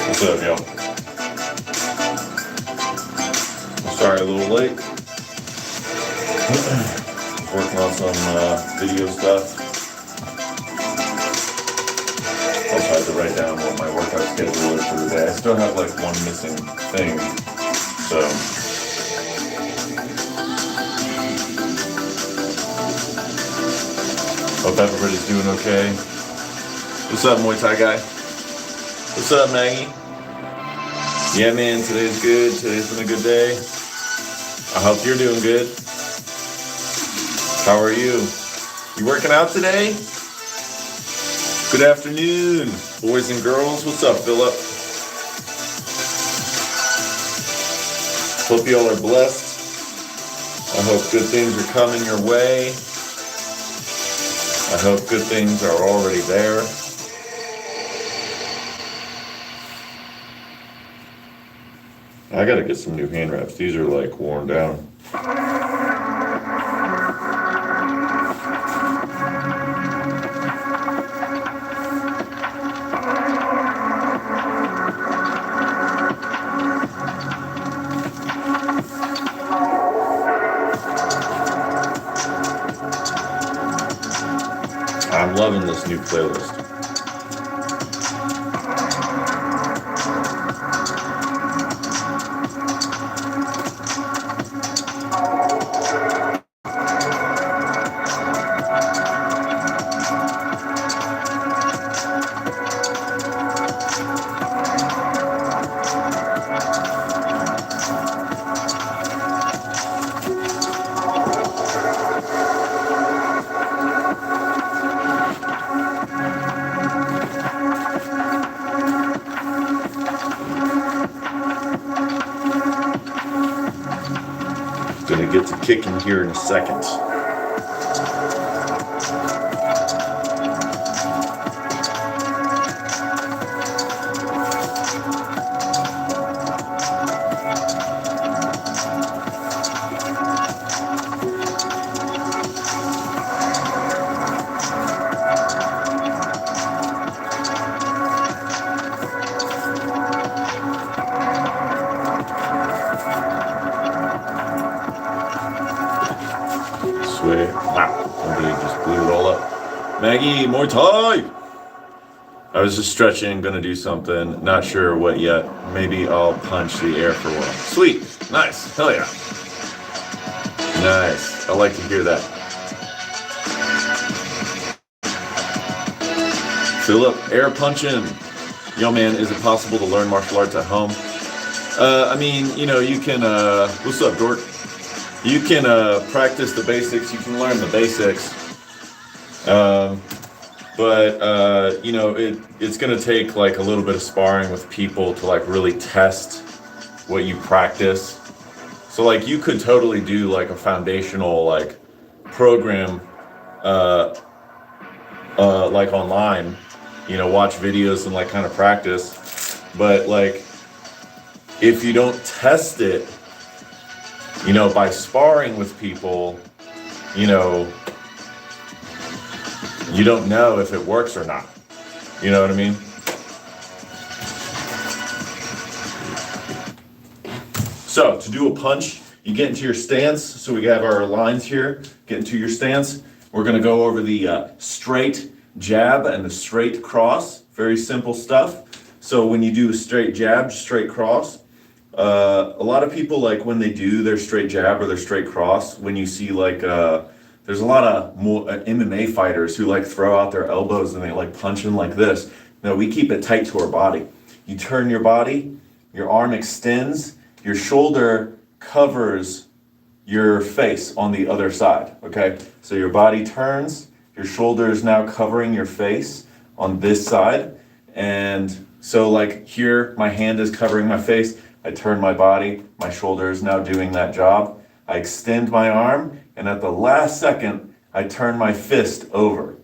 What's up, y'all? Sorry, a little late. Working on some video stuff. Also had to write down what my workout schedule is for the day. I still have like one missing thing, so. Hope everybody's doing okay. What's up, Muay Thai guy? What's up, Maggie? Yeah, man, today's good. Today's been a good day. I hope you're doing good. How are you? You working out today? Good afternoon, boys and girls. What's up, Philip? Hope y'all are blessed. I hope good things are coming your way. I hope good things are already there. I gotta get some new hand wraps. These are like worn down. I'm loving this new playlist. Gonna get to kicking here in a second. Wow, somebody just blew it all up. Maggie, Muay Thai! I was just stretching, gonna do something, not sure what yet. Maybe I'll punch the air for a while. Sweet, nice, hell yeah. Nice, I like to hear that. Philip, air punching. Yo man, is it possible to learn martial arts at home? I mean, you know, you can, what's up, Dork? You can practice the basics, you can learn the basics, but you know, it's gonna take like a little bit of sparring with people to like really test what you practice. So like you could totally do like a foundational like program like online, you know, watch videos and like kind of practice, but like if you don't test it, you know, by sparring with people, you know, you don't know if it works or not. You know what I mean? So to do a punch, you get into your stance. So we have our lines here. Get into your stance. We're going to go over the straight jab and the straight cross. Very simple stuff. So when you do a straight jab, straight cross, a lot of people, like when they do their straight jab or their straight cross, when you see like there's a lot of MMA fighters who like throw out their elbows and they like punch in like this. No, we keep it tight to our body. You turn your body, your arm extends, your shoulder covers your face on the other side, okay? So your body turns, your shoulder is now covering your face on this side. And so like here, my hand is covering my face. I turn my body, my shoulder is now doing that job. I extend my arm, and at the last second, I turn my fist over.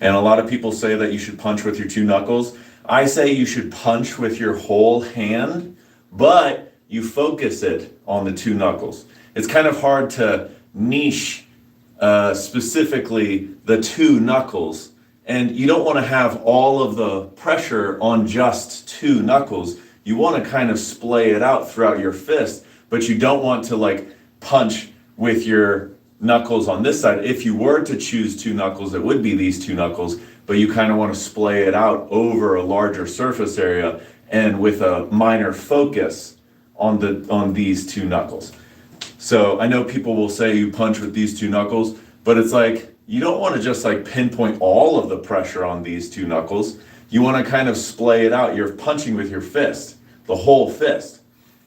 And a lot of people say that you should punch with your two knuckles. I say you should punch with your whole hand, but you focus it on the two knuckles. It's kind of hard to niche specifically the two knuckles, and you don't want to have all of the pressure on just two knuckles. You want to kind of splay it out throughout your fist, but you don't want to like punch with your knuckles on this side. If you were to choose two knuckles, it would be these two knuckles, but you kind of want to splay it out over a larger surface area and with a minor focus on these two knuckles. So I know people will say you punch with these two knuckles, but it's like you don't want to just like pinpoint all of the pressure on these two knuckles. You want to kind of splay it out. You're punching with your fist, the whole fist.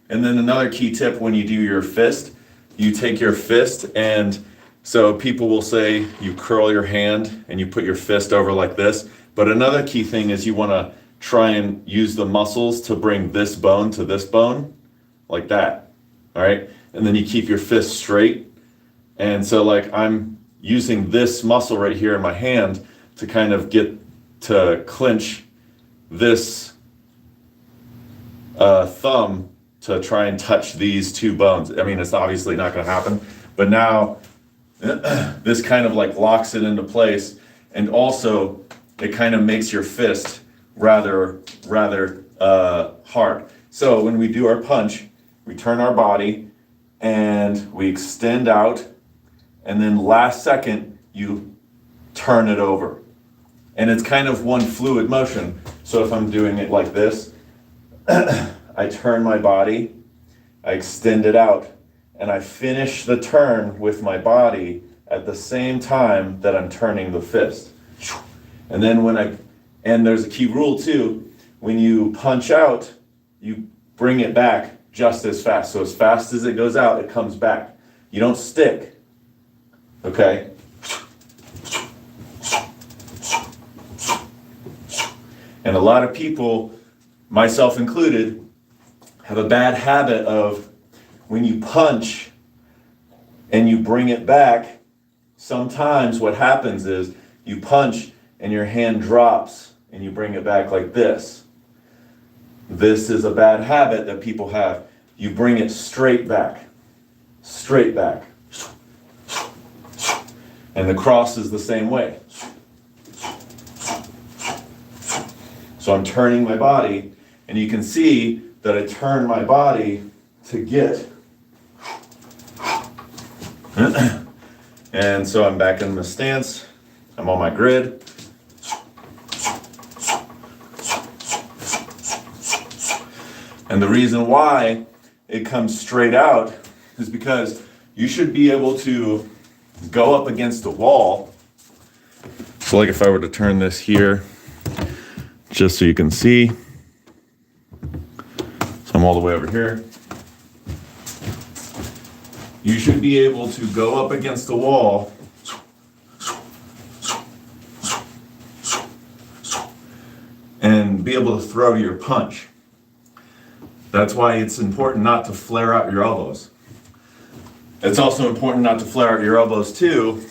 And then another key tip when you do your fist, you take your fist, and so people will say you curl your hand and you put your fist over like this. But another key thing is you want to try and use the muscles to bring this bone to this bone, like that. All right. And then you keep your fist straight. And so like I'm using this muscle right here in my hand to kind of get to clinch this thumb to try and touch these two bones. I mean, it's obviously not going to happen, but now this kind of like locks it into place, and also it kind of makes your fist rather hard. So when we do our punch, we turn our body and we extend out, and then last second you turn it over. And it's kind of one fluid motion. So if I'm doing it like this, I turn my body, I extend it out, and I finish the turn with my body at the same time that I'm turning the fist. And then and there's a key rule too, when you punch out, you bring it back just as fast. So as fast as it goes out, it comes back. You don't stick, okay? And a lot of people, myself included, have a bad habit of when you punch and you bring it back, sometimes what happens is you punch and your hand drops and you bring it back like this. This is a bad habit that people have. You bring it straight back, straight back. And the cross is the same way. So I'm turning my body, and you can see that I turn my body to get. And so I'm back in the stance. I'm on my grid. And the reason why it comes straight out is because you should be able to go up against the wall. So like if I were to turn this here, just so you can see. So I'm all the way over here. You should be able to go up against the wall and be able to throw your punch. That's why it's important not to flare out your elbows. It's also important not to flare out your elbows too,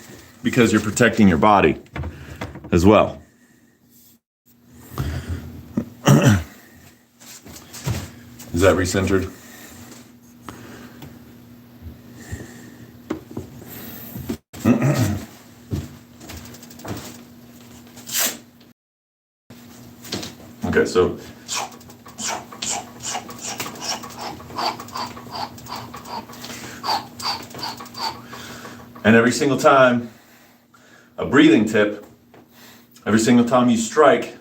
because you're protecting your body as well. Is that recentered? Okay, so And every single time, a breathing tip, every single time you strike,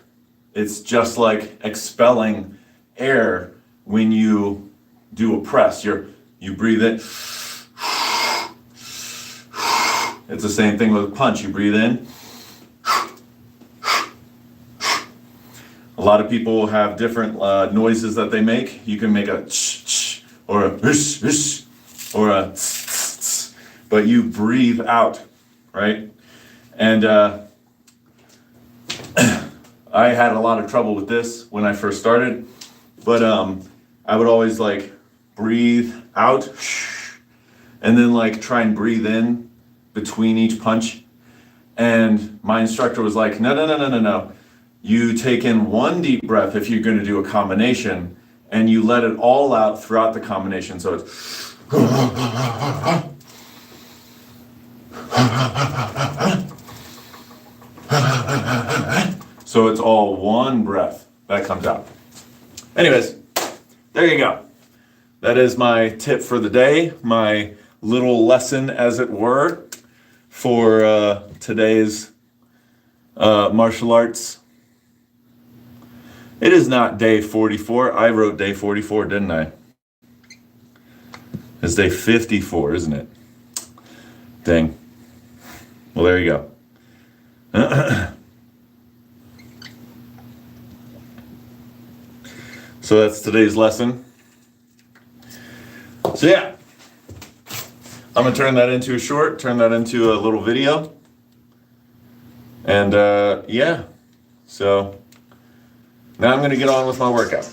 it's just like expelling air when you do a press. You breathe in. It's the same thing with a punch. You breathe in. A lot of people have different noises that they make. You can make a ch or a or a but you breathe out, right? And I had a lot of trouble with this when I first started, but I would always like breathe out and then like try and breathe in between each punch. And my instructor was like, no. You take in one deep breath if you're going to do a combination, and you let it all out throughout the combination. So it's so it's all one breath that comes out. Anyways, there you go. That is my tip for the day, my little lesson, as it were, for today's martial arts. It is not day 44. I wrote day 44, didn't I? It's day 54, isn't it? Dang. Well, there you go. So that's today's lesson. So yeah, I'm gonna turn that into a short, turn that into a little video. And yeah, so now I'm gonna get on with my workout.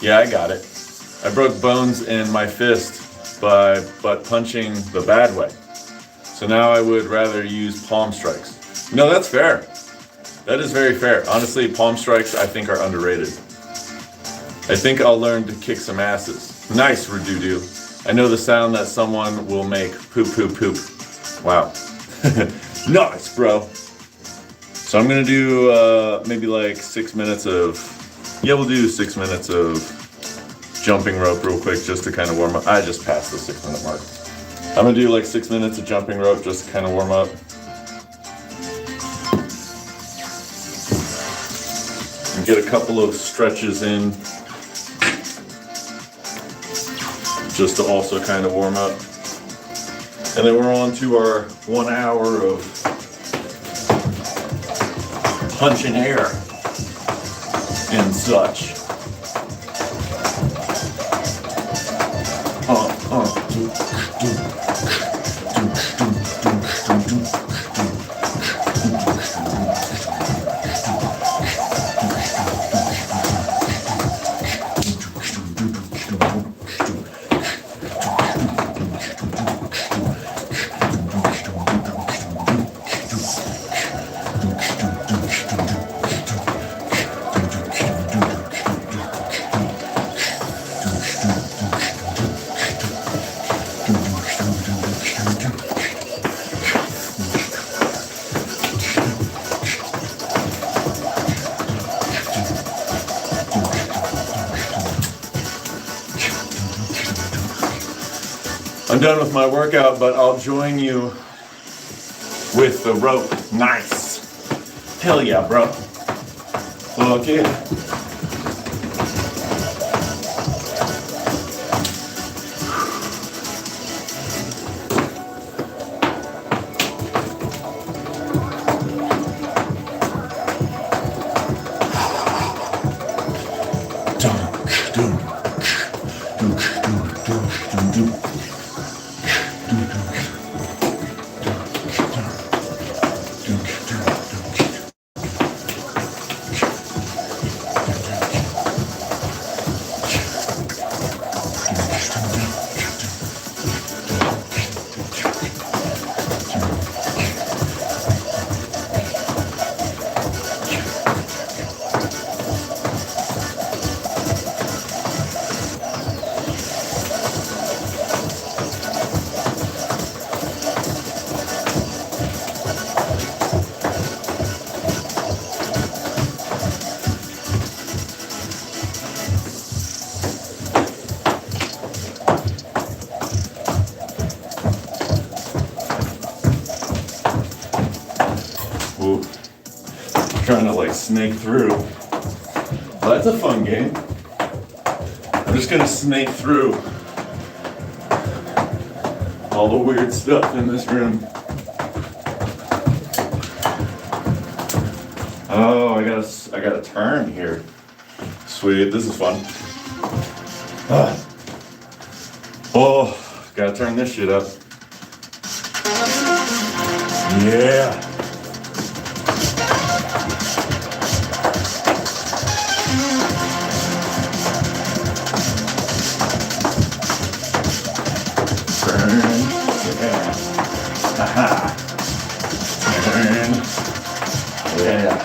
I got it. I broke bones in my fist by butt punching the bad way. So now I would rather use palm strikes. No, that's fair. That is very fair. Honestly, palm strikes I think are underrated. I think I'll learn to kick some asses. Nice, Redudu. I know the sound that someone will make. Poop, poop, poop. Wow. Nice, bro. So I'm gonna do maybe like 6 minutes of, we'll do 6 minutes of jumping rope real quick just to kind of warm up. I just passed the 6 minute mark. I'm gonna do like 6 minutes of jumping rope just to kind of warm up. And get a couple of stretches in just to also kind of warm up. And then we're on to our 1 hour of punching air and such. I'm done with my workout, but I'll join you with the rope. Nice. Hell yeah, bro. Okay. trying to like snake through. Well, that's a fun game. I'm just gonna snake through all the weird stuff in this room. Oh, I gotta turn here. Sweet, this is fun. Oh, gotta turn this shit up. Yeah. Turn. Yeah. Aha. Turn. Yeah.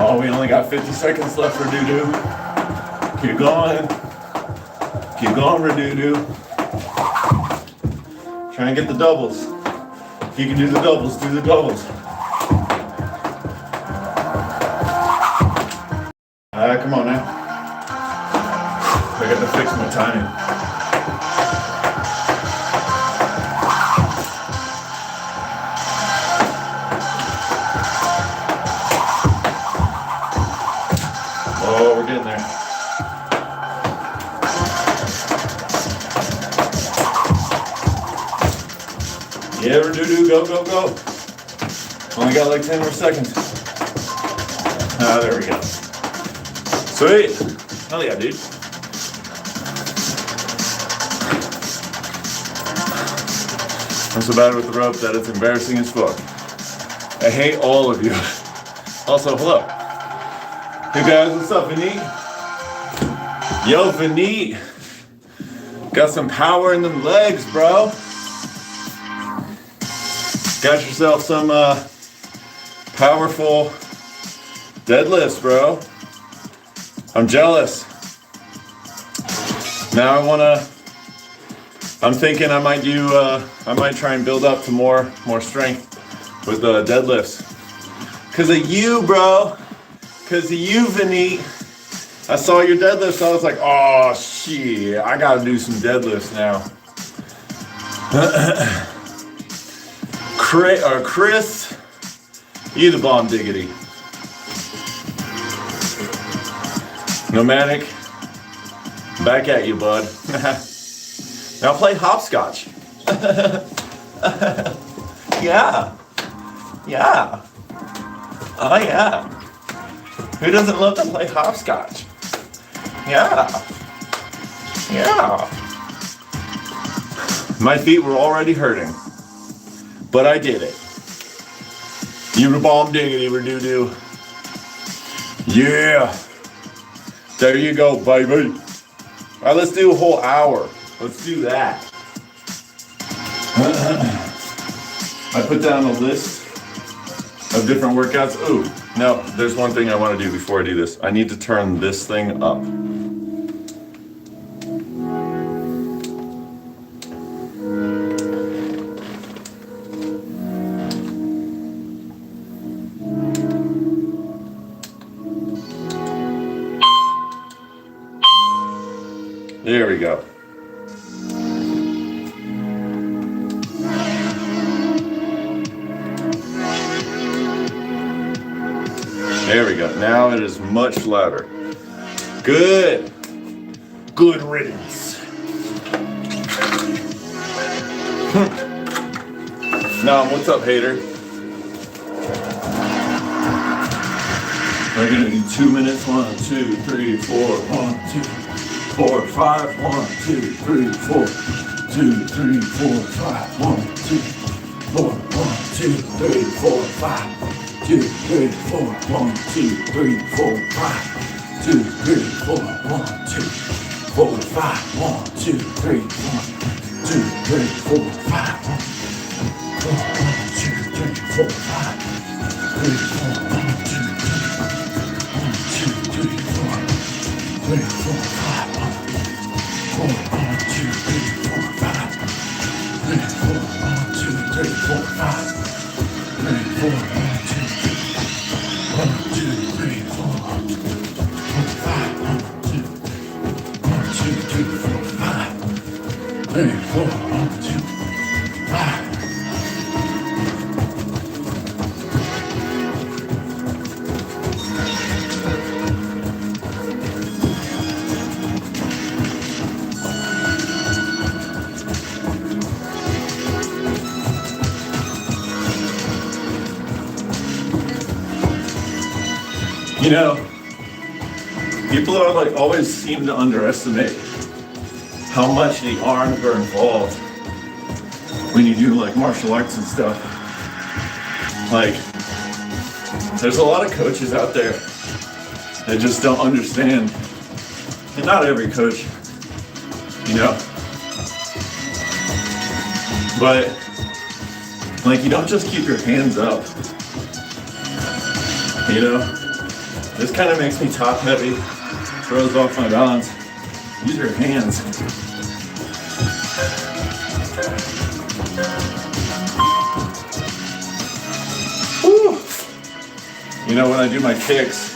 Oh, we only got 50 seconds left for doo-doo. Keep going. Keep going for doo-doo. Try and get the doubles. If you can do the doubles, do the doubles. Come on now. I got to fix my timing. Oh, we're getting there. Yeah, we're doo-doo, go, go, go. Only got like 10 more seconds. Ah, there we go. Sweet. Hell yeah, dude. I'm so bad with the rope that it's embarrassing as fuck. I hate all of you. Also, hello. Hey guys, what's up, Vinny? Yo, Vinny. Got some power in them legs, bro. Got yourself some powerful deadlifts, bro. I'm jealous. Now I'm thinking I might try and build up to more strength with deadlifts. Cause of you, bro. Cause of you, Vinny. I saw your deadlifts, so I was like, oh shit, I gotta do some deadlifts now. Chris, you the bomb diggity. Nomadic, back at you, bud. Now play hopscotch. Yeah. Oh yeah. Who doesn't love to play hopscotch? Yeah. Yeah. My feet were already hurting, but I did it. You were bomb diggity, were doo doo. Yeah. There you go, baby. All right, let's do a whole hour. Let's do that. I put down a list of different workouts. Ooh, no, there's one thing I want to do before I do this. I need to turn this thing up. There we go. There we go. Now it is much louder. Good. Good riddance. Now, what's up, hater? We're gonna do 2 minutes. 1, 2, 3, 4. 1, 2, 4, 5. 1, 2, 3, 4. 2, 3, 4, 5. 1, 2, 4. 1, 2, 3, 4, 5. 2, 3, 4, 1, 2, 3, 4, 5. 2, 3, 4, 1, 2, 4, 5. 1, 2, 3, 4, 2, 3, 4, 5. 1, 2, 3, 4, 5. 3, 4, 1, 2, 3, 4, 3, 4, 5. 4, 1, 2, 3, 4, 5. 3, 4, 1, 2, 3, 4, 5. 3, 4, 1, 2, 1, 2, 3, 4, 5. 1, 2, 3, 4, 5. 3, 4, 1, 2, 5. You know, people are like always seem to underestimate how much the arms are involved when you do like martial arts and stuff. Like, there's a lot of coaches out there that just don't understand, and not every coach, you know, but like you don't just keep your hands up, you know. This kind of makes me top heavy, throws off my balance. Use your hands. Woo. You know, when I do my kicks,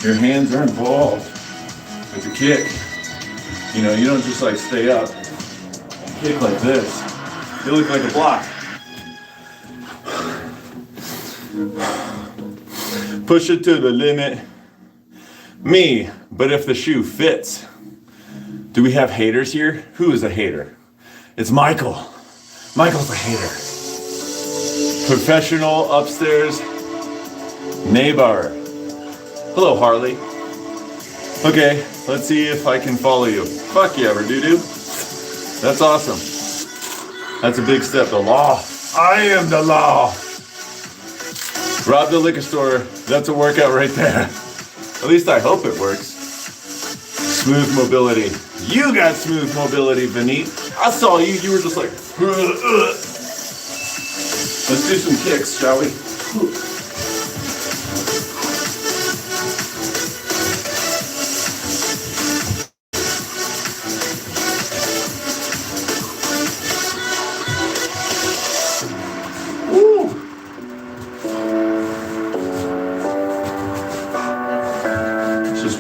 your hands are involved with the kick. You know, you don't just like stay up, kick like this. You look like a block. Push it to the limit. Me, but if the shoe fits. Do we have haters here? Who is a hater? It's Michael. Michael's a hater. Professional upstairs neighbor. Hello, Harley. Okay, let's see if I can follow you. Fuck yeah, Verdudu. That's awesome. That's a big step. The law. I am the law. Rob the liquor store. That's a workout right there. At least I hope it works. Smooth mobility. You got smooth mobility, Vineet. I saw you. You were just like, Let's do some kicks, shall we?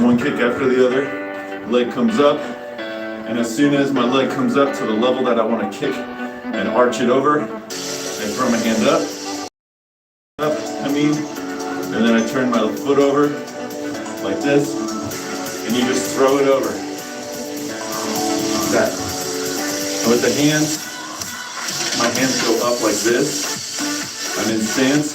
One kick after the other, leg comes up, and as soon as my leg comes up to the level that I want to kick and arch it over, I throw my hand up, and then I turn my foot over like this, and you just throw it over. That. And with the hands, my hands go up like this. I'm in stance,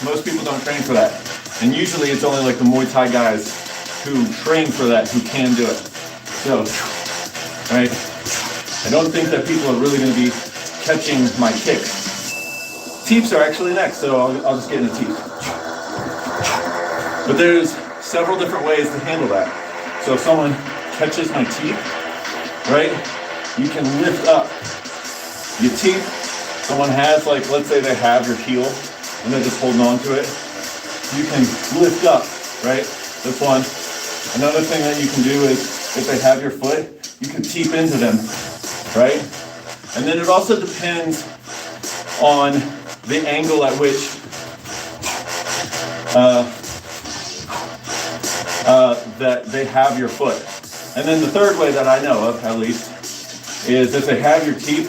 most people don't train for that. And usually it's only like the Muay Thai guys who train for that who can do it. So, right, I don't think that people are really going to be catching my kicks. Teeps are actually next, so I'll just get into teeps. But there's several different ways to handle that. So if someone catches my teep, right, you can lift up your teep. Someone has, like, let's say they have your heel and they're just holding on to it. You can lift up, right? That's one. Another thing that you can do is if they have your foot, you can teep into them, right? And then it also depends on the angle at which that they have your foot. And then the third way that I know of, at least, is if they have your teep,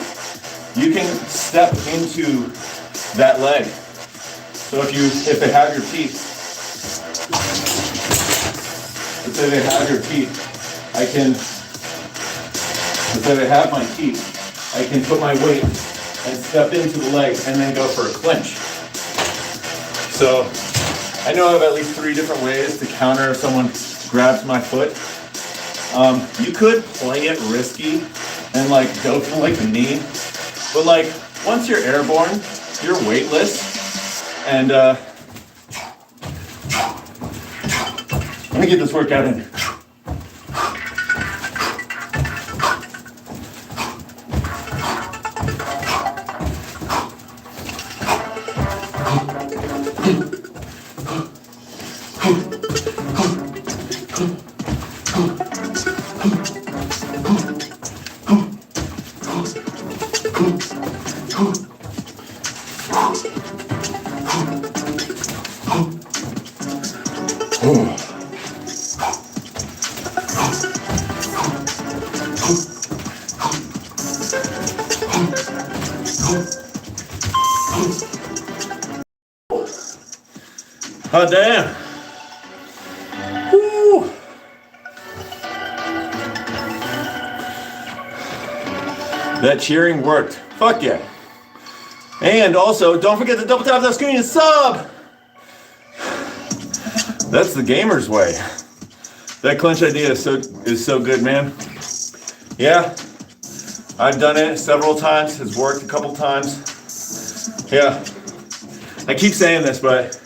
you can step into that leg. So if they have your teep, let's say they have your teep, let's say they have my teep, I can put my weight and step into the leg and then go for a clinch. So I know of at least 3 different ways to counter if someone grabs my foot. You could play it risky and like go for like a knee, but like once you're airborne, you're weightless. And let me get this workout in. Oh, damn. Woo. That cheering worked. Fuck yeah. And also, don't forget to double tap that screen and sub. That's the gamer's way. That clinch idea is so good, man. Yeah, I've done it several times. It's worked a couple times. Yeah, I keep saying this, but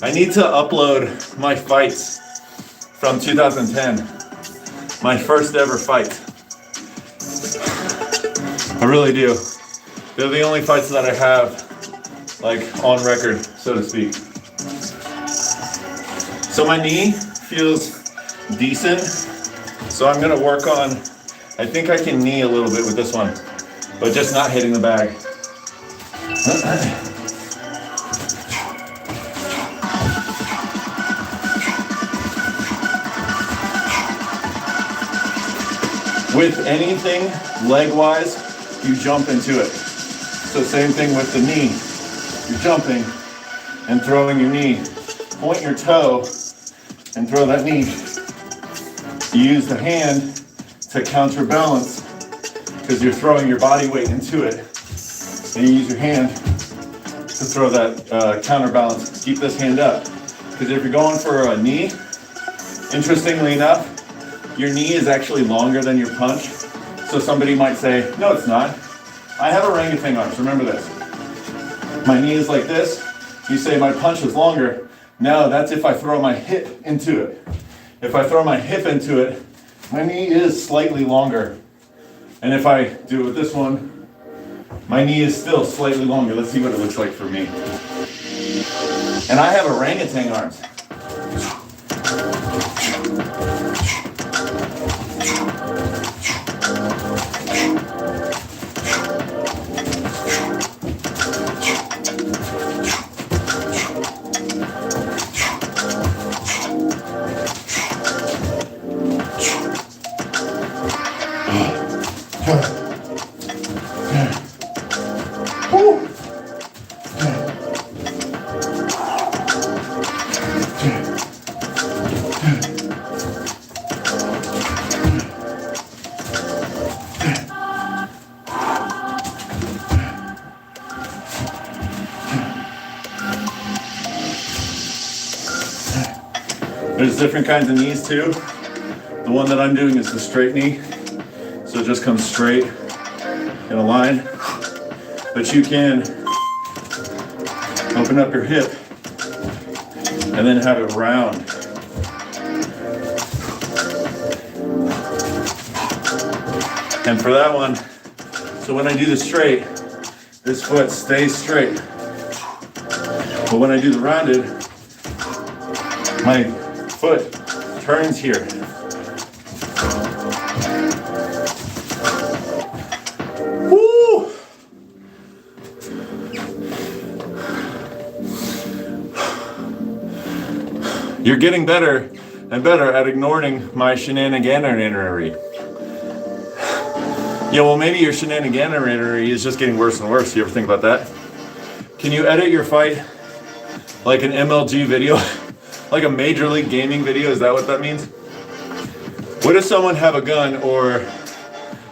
I need to upload my fights from 2010. My first ever fight. I really do. They're the only fights that I have, like, on record, so to speak. So my knee feels decent. So I'm gonna work on, I think I can knee a little bit with this one, but just not hitting the bag. With anything leg-wise, you jump into it. So same thing with the knee. You're jumping and throwing your knee. Point your toe and throw that knee. You use the hand to counterbalance because you're throwing your body weight into it. And you use your hand to throw that counterbalance. Keep this hand up. Because if you're going for a knee, interestingly enough, your knee is actually longer than your punch. So somebody might say, no, it's not. I have orangutan arms, remember this. My knee is like this. You say my punch is longer. No, that's if I throw my hip into it. If I throw my hip into it, my knee is slightly longer. And if I do it with this one, my knee is still slightly longer. Let's see what it looks like for me. And I have orangutan arms. There's different kinds of knees too. The one that I'm doing is the straight knee. So it just comes straight in a line. But you can open up your hip and then have it round. And for that one, so when I do the straight, this foot stays straight. But when I do the rounded, my foot turns here. Woo! You're getting better and better at ignoring my shenaniganery. Yeah, well, maybe your shenaniganery is just getting worse and worse. You ever think about that? Can you edit your fight like an MLG video? Like a Major League Gaming video? Is that what that means? What if someone have a gun or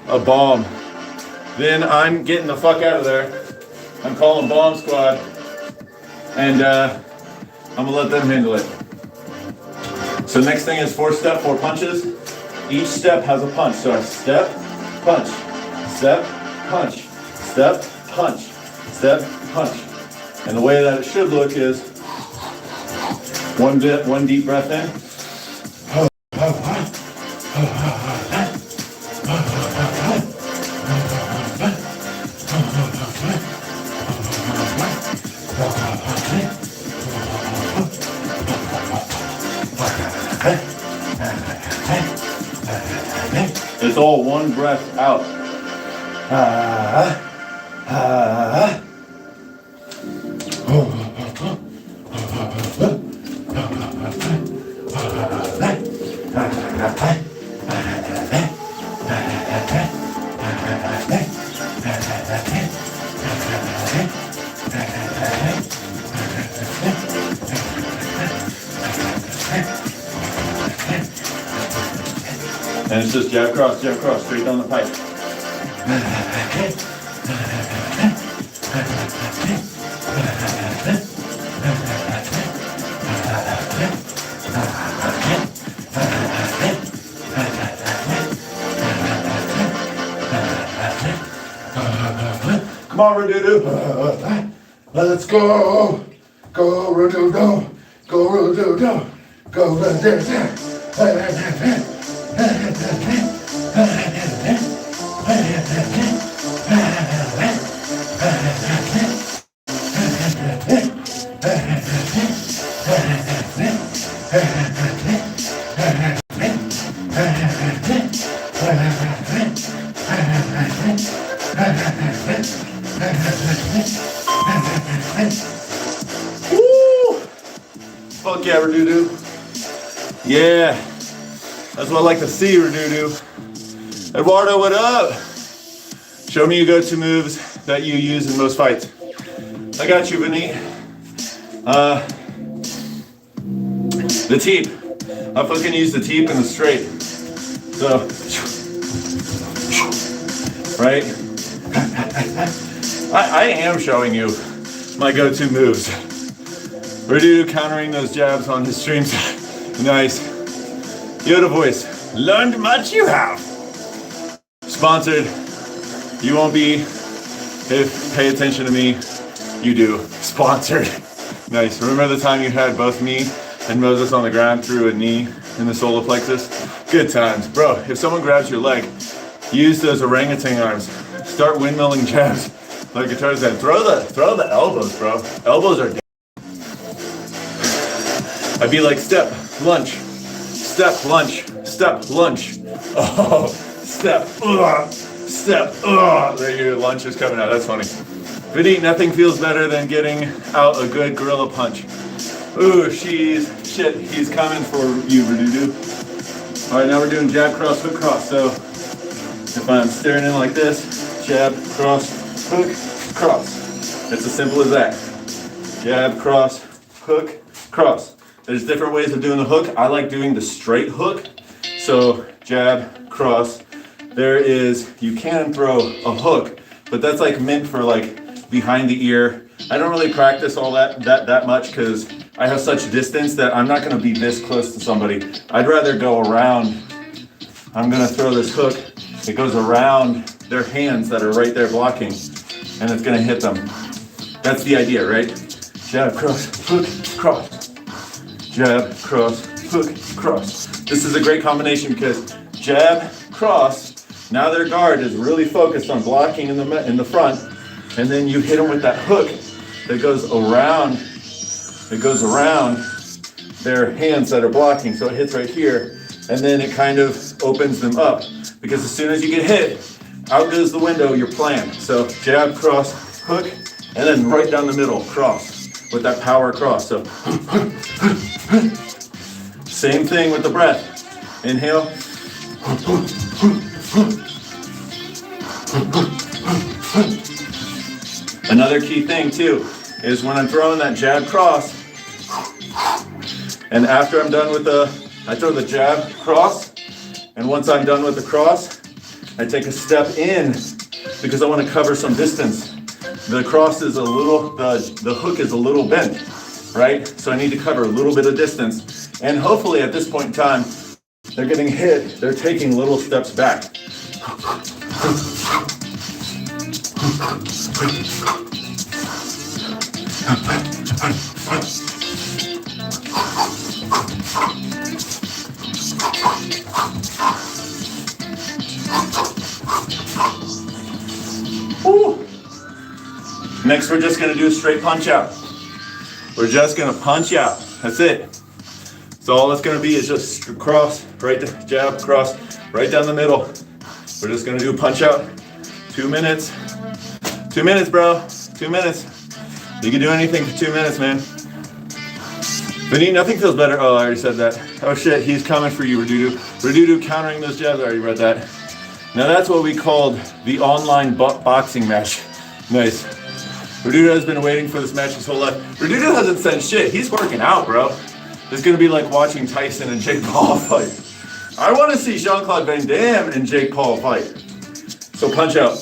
a bomb? Then I'm getting the fuck out of there. I'm calling bomb squad. And I'm gonna let them handle it. So next thing is 4-step, 4 punches. Each step has a punch. So I step, punch, step, punch, step, punch, step, punch. And the way that it should look is one deep breath in. It's all one breath out. And it's just jab, cross, straight down the pipe. Come on, Redudu. Let's go. Go, Redudu. Go, Redudu. Go, Redudu. Woo! Fuck yeah, Redudu. Yeah. That's what I like to see, Redudu. Eduardo, what up? Show me your go-to moves that you use in most fights. I got you, Vinny. The teep. I fucking use the teep and the straight. So, right? I am showing you my go-to moves. Redudu countering those jabs on his streams. Nice. Yoda voice. Learned much you have. Sponsored. You won't be if pay attention to me. You do. Sponsored. Nice. Remember the time you had both me and Moses on the ground through a knee in the solar plexus? Good times. Bro, if someone grabs your leg, use those orangutan arms. Start windmilling jabs. Like Guitar said, throw the elbows, bro. Elbows are dead. I'd be like, step, lunge, step, lunge, step, lunge. Oh, step, step, there your lunge is coming out. That's funny. Vinny, nothing feels better than getting out a good gorilla punch. Ooh, shit, he's coming for you, Redudu. All right, now we're doing jab, cross, hook, cross. So if I'm staring in like this, jab, cross, hook, cross. It's as simple as that. Jab, cross, hook, cross. There's different ways of doing the hook. I like doing the straight hook. So jab, cross. There is, you can throw a hook, but that's like meant for like behind the ear. I don't really practice all that much because I have such distance that I'm not gonna be this close to somebody. I'd rather go around. I'm gonna throw this hook. It goes around their hands that are right there blocking, and it's gonna hit them. That's the idea, right? Jab, cross, hook, cross. Jab, cross, hook, cross. This is a great combination because jab, cross, now their guard is really focused on blocking in the front, and then you hit them with that hook that goes around, their hands that are blocking. So it hits right here, and then it kind of opens them up, because as soon as you get hit, out goes the window, your plan. So jab, cross, hook, and then right down the middle, cross, with that power cross. So same thing with the breath. Inhale. Another key thing too is when I'm throwing that jab cross, and after I'm done with I throw the jab cross, and once I'm done with the cross, I take a step in because I want to cover some distance. The cross is a little, the hook is a little bent, right? So I need to cover a little bit of distance. And hopefully at this point in time, they're getting hit, they're taking little steps back. Woo. Next, we're just gonna do a straight punch out. We're just gonna punch out. That's it. So all it's gonna be is just cross, right, jab, cross, right down the middle. We're just gonna do a punch out. 2 minutes. 2 minutes, bro. 2 minutes. You can do anything for 2 minutes, man. Vinny, nothing feels better. Oh, I already said that. Oh shit, he's coming for you, Redudu. Redudu countering those jabs. I already read that. Now that's what we called the online boxing match. Nice. Redudu has been waiting for this match his whole life. Redudu hasn't said shit. He's working out, bro. It's gonna be like watching Tyson and Jake Paul fight. I wanna see Jean-Claude Van Damme and Jake Paul fight. So punch out.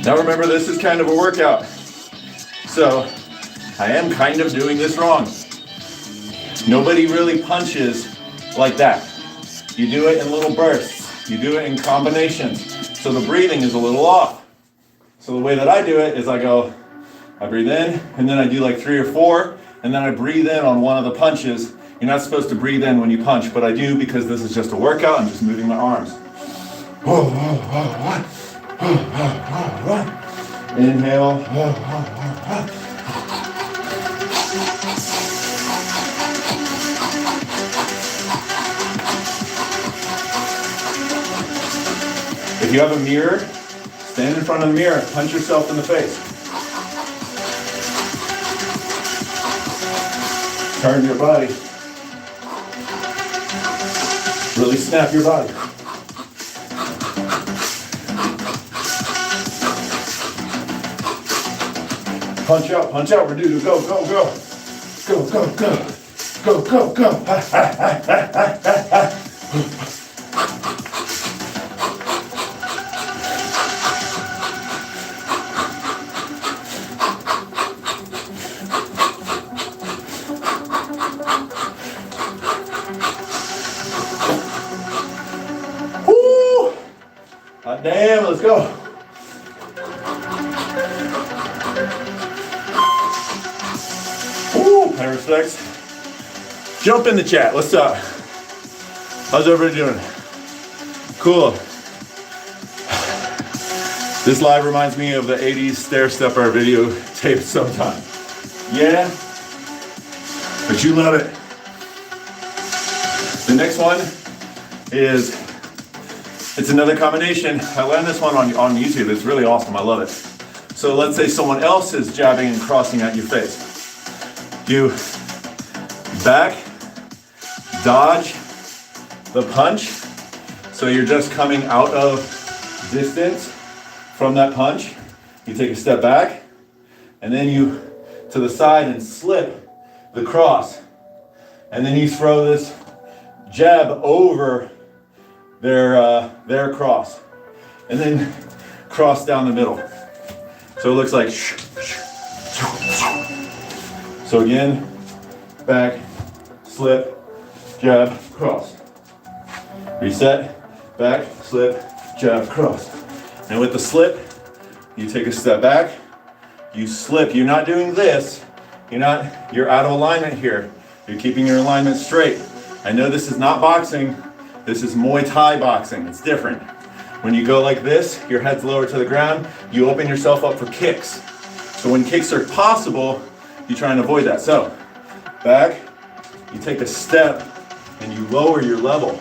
Now remember, this is kind of a workout. So I am kind of doing this wrong. Nobody really punches like that. You do it in little bursts. You do it in combinations. So the breathing is a little off. So the way that I do it is I breathe in, and then I do like 3 or 4, and then I breathe in on one of the punches. You're not supposed to breathe in when you punch, but I do because this is just a workout. I'm just moving my arms. Inhale. If you have a mirror, stand in front of the mirror, punch yourself in the face. Turn your body. Really snap your body. Punch out, Redudu, go, go, go. Go, go, go. Go, go, go. Ha, ha, ha, ha, ha, ha. Woo! Hot damn, let's go. Respects. Jump in the chat. What's up? How's everybody doing? Cool. This live reminds me of the 80s stair stepper video tape sometime. Yeah? But you love it. The next one is, it's another combination. I learned this one on YouTube. It's really awesome. I love it. So let's say someone else is jabbing and crossing at your face. You back, dodge the punch. So you're just coming out of distance from that punch. You take a step back, and then you to the side and slip the cross. and then you throw this jab over their cross, and then cross down the middle. So it looks like so again, back, slip, jab, cross. Reset, back, slip, jab, cross. And with the slip, you take a step back, you slip. You're not doing this. You're out of alignment here. You're keeping your alignment straight. I know this is not boxing. This is Muay Thai boxing. It's different. When you go like this, your head's lower to the ground, you open yourself up for kicks. So when kicks are possible, you try and avoid that. So, back, you take a step, and you lower your level.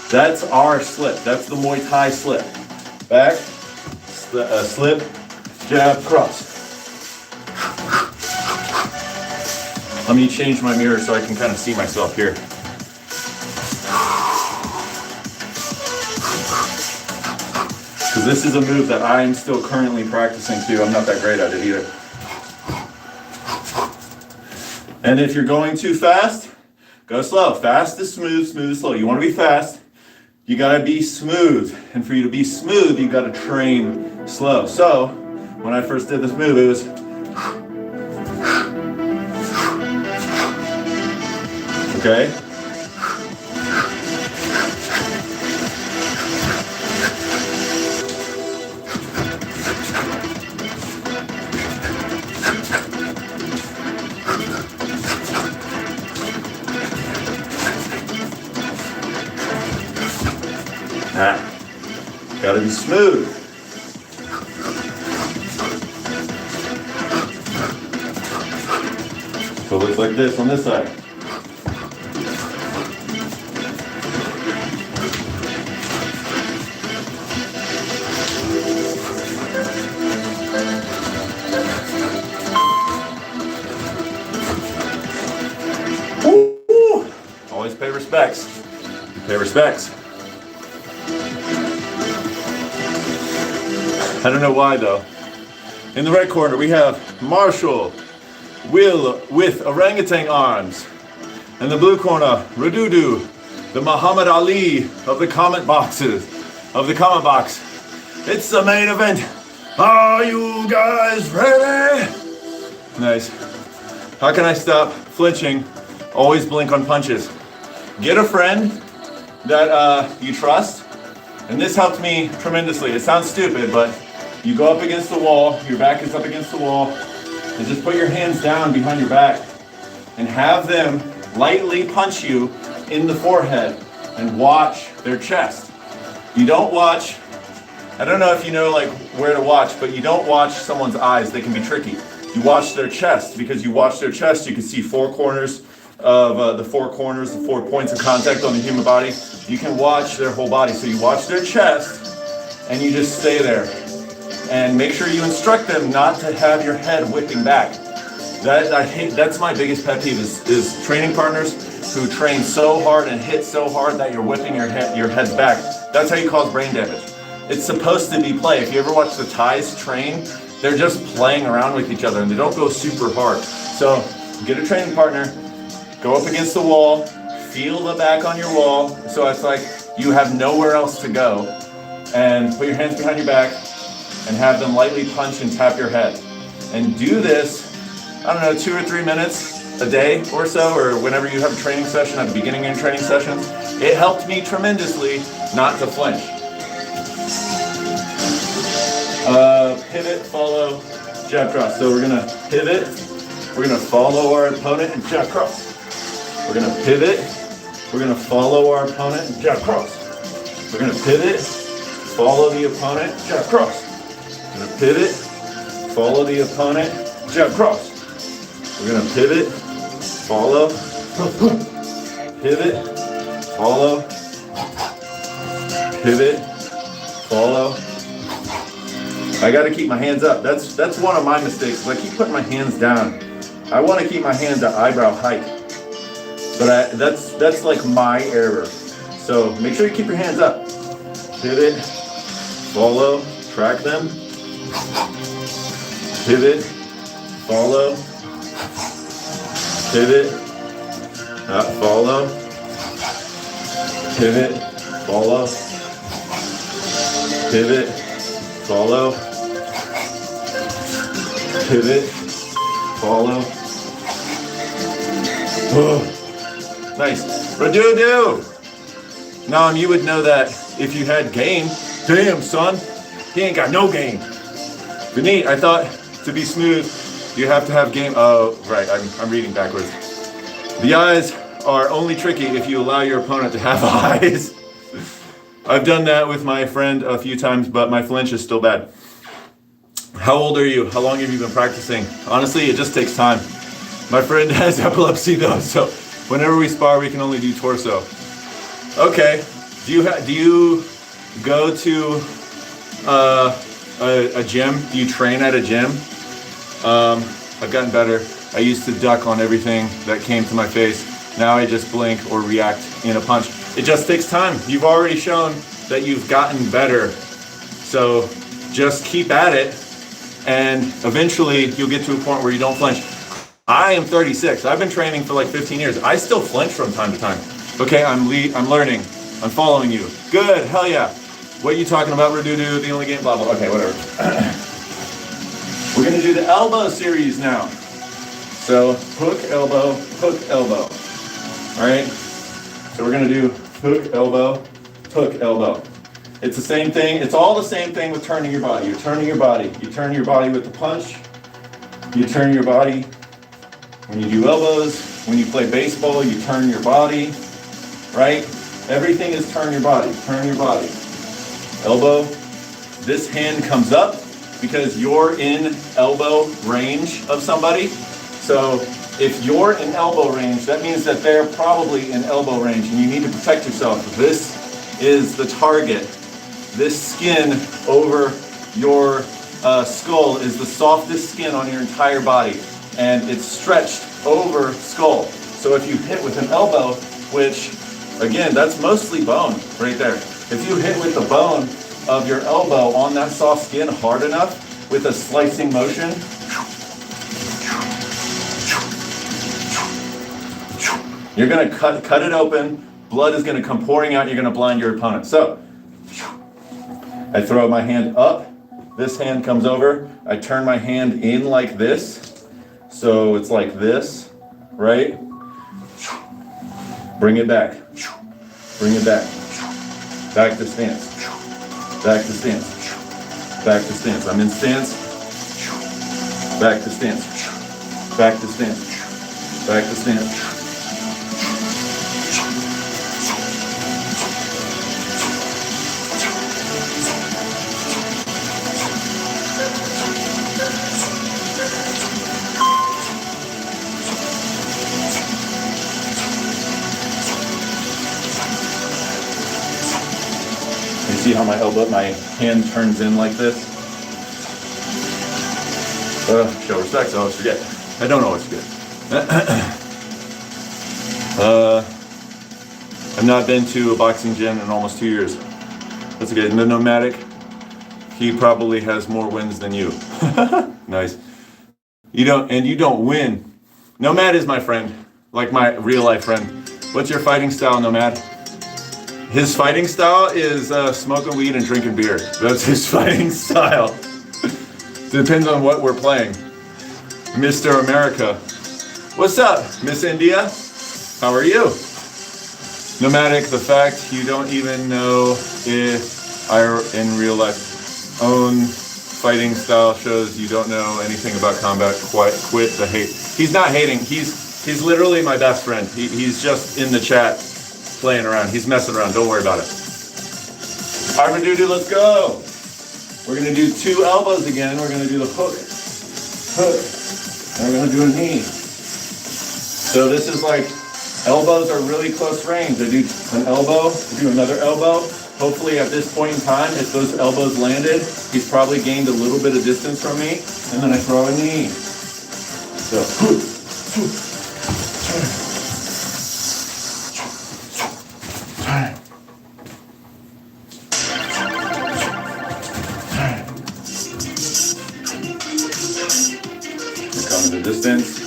That's our slip. That's the Muay Thai slip. Back, slip, jab, cross. Let me change my mirror so I can kind of see myself here. Because this is a move that I'm still currently practicing too. I'm not that great at it either. And if you're going too fast, go slow. Fast is smooth, smooth is slow. You want to be fast, you got to be smooth. And for you to be smooth, you got to train slow. So when I first did this move, it was okay. Gotta be smooth. So it looks like this on this side. Woo! Always pay respects. Pay respects. I don't know why though. In the red corner we have Marshall, Will with orangutan arms. In the blue corner, Radudu, the Muhammad Ali of the comment boxes, of the comment box. It's the main event. Are you guys ready? Nice. How can I stop flinching? Always blink on punches. Get a friend that you trust. And this helped me tremendously. It sounds stupid, but you go up against the wall, your back is up against the wall, and just put your hands down behind your back and have them lightly punch you in the forehead and watch their chest. You don't watch, I don't know if you know like where to watch, but you don't watch someone's eyes. They can be tricky. You watch their chest, because you watch their chest, you can see four corners of the four points of contact on the human body. You can watch their whole body. So you watch their chest and you just stay there. And make sure you instruct them not to have your head whipping back. That's my biggest pet peeve is training partners who train so hard and hit so hard that you're whipping your heads back. That's how you cause brain damage. It's supposed to be play. If you ever watch the Thais train, they're just playing around with each other and they don't go super hard. So get a training partner, go up against the wall, feel the back on your wall, so it's like you have nowhere else to go, and put your hands behind your back and have them lightly punch and tap your head. And do this, I don't know, 2 or 3 minutes a day or so, or whenever you have a training session, at the beginning of your training sessions. It helped me tremendously not to flinch. Pivot, follow, jab, cross. So we're gonna pivot, we're gonna follow our opponent and jab, cross. We're gonna pivot, we're gonna follow our opponent and jab, cross. We're gonna pivot, follow the opponent, jab, cross. We're gonna pivot, follow the opponent, jab, cross. We're gonna pivot, follow, pivot, follow, pivot, follow. I gotta keep my hands up. That's one of my mistakes. I keep putting my hands down. I want to keep my hands at eyebrow height, but that's like my error. So make sure you keep your hands up. Pivot, follow, track them. Pivot, follow, pivot. Follow. Pivot. Follow. Pivot. Follow. Pivot. Follow. Oh, nice. Radudu. Nam, you would know that if you had game. Damn, son. He ain't got no game. Vinit, I thought to be smooth, you have to have game. Oh, right. I'm reading backwards. The eyes are only tricky if you allow your opponent to have eyes. I've done that with my friend a few times, but my flinch is still bad. How old are you? How long have you been practicing? Honestly, it just takes time. My friend has epilepsy though, so whenever we spar, we can only do torso. Okay. Do you go to a gym? Do you train at a gym? I've gotten better. I used to duck on everything that came to my face. Now I just blink or react in a punch. It just takes time. You've already shown that you've gotten better. So just keep at it, and eventually you'll get to a point where you don't flinch. I am 36. I've been training for like 15 years. I still flinch from time to time. Okay, I'm learning. I'm following you. Good, hell yeah. What are you talking about, Radudu? The only game, blah, blah. Okay, whatever. We're gonna do the elbow series now. So hook, elbow, hook, elbow. All right? So we're gonna do hook, elbow, hook, elbow. It's the same thing. It's all the same thing with turning your body. You're turning your body. You turn your body with the punch. You turn your body when you do elbows. When you play baseball, you turn your body, right? Everything is turn your body, turn your body. Elbow, this hand comes up because you're in elbow range of somebody. So if you're in elbow range, that means that they're probably in elbow range and you need to protect yourself. This is the target. This skin over your skull is the softest skin on your entire body, and it's stretched over skull. So if you hit with an elbow, which again, that's mostly bone right there. If you hit with the bone of your elbow on that soft skin hard enough with a slicing motion, you're gonna cut it open, blood is gonna come pouring out, you're gonna blind your opponent. So, I throw my hand up, this hand comes over, I turn my hand in like this, so it's like this, right? Bring it back, bring it back, back to stance, back to stance, back to stance. I'm in stance, back to stance, back to stance, back to stance. See how my hand turns in like this? Show respect, I always forget. I don't always forget. I've not been to a boxing gym in almost 2 years. That's okay. The Nomadic, he probably has more wins than you. Nice. You don't win. Nomad is my friend, like my real life friend. What's your fighting style, Nomad? His fighting style is smoking weed and drinking beer. That's his fighting style. Depends on what we're playing. Mr. America. What's up, Miss India? How are you? Nomadic, the fact you don't even know if I in real life own fighting style shows you don't know anything about combat. Quit the hate. He's not hating. He's literally my best friend. He's just in the chat playing around. He's messing around. Don't worry about it. All right, Radudu, let's go. We're going to do 2 elbows again. We're going to do the hook, hook, and we're going to do a knee. So this is like, elbows are really close range. I do an elbow, I do another elbow. Hopefully at this point in time, if those elbows landed, he's probably gained a little bit of distance from me, and then I throw a knee. So, distance.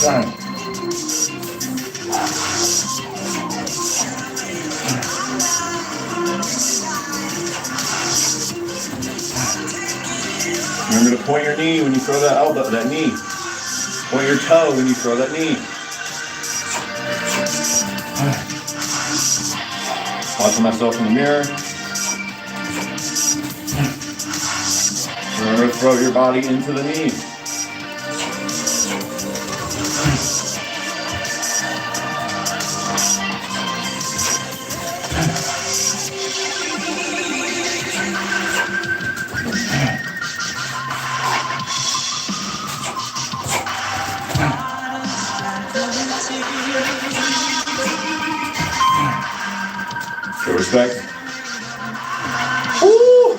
Remember to point your knee when you throw that elbow, that knee. Point your toe when you throw that knee. Watching myself in the mirror. Remember to throw your body into the knee. Show respect. Woo!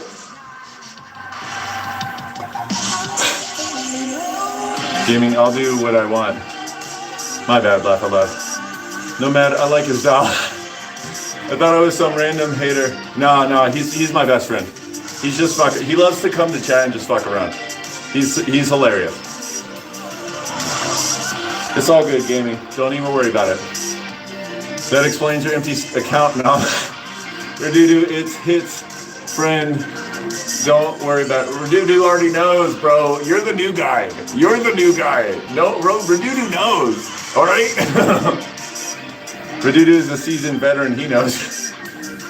Gaming, I'll do what I want. My bad, laugh out loud. No matter, I like your style. I thought I was some random hater. No, he's my best friend. He's just fucking, he loves to come to chat and just fuck around. He's hilarious. It's all good, gaming. Don't even worry about it. That explains your empty account now. Redudu, it's his friend. Don't worry about it. Redudu already knows, bro. You're the new guy. You're the new guy. No, Redudu knows. All right? Redudu is a seasoned veteran. He knows.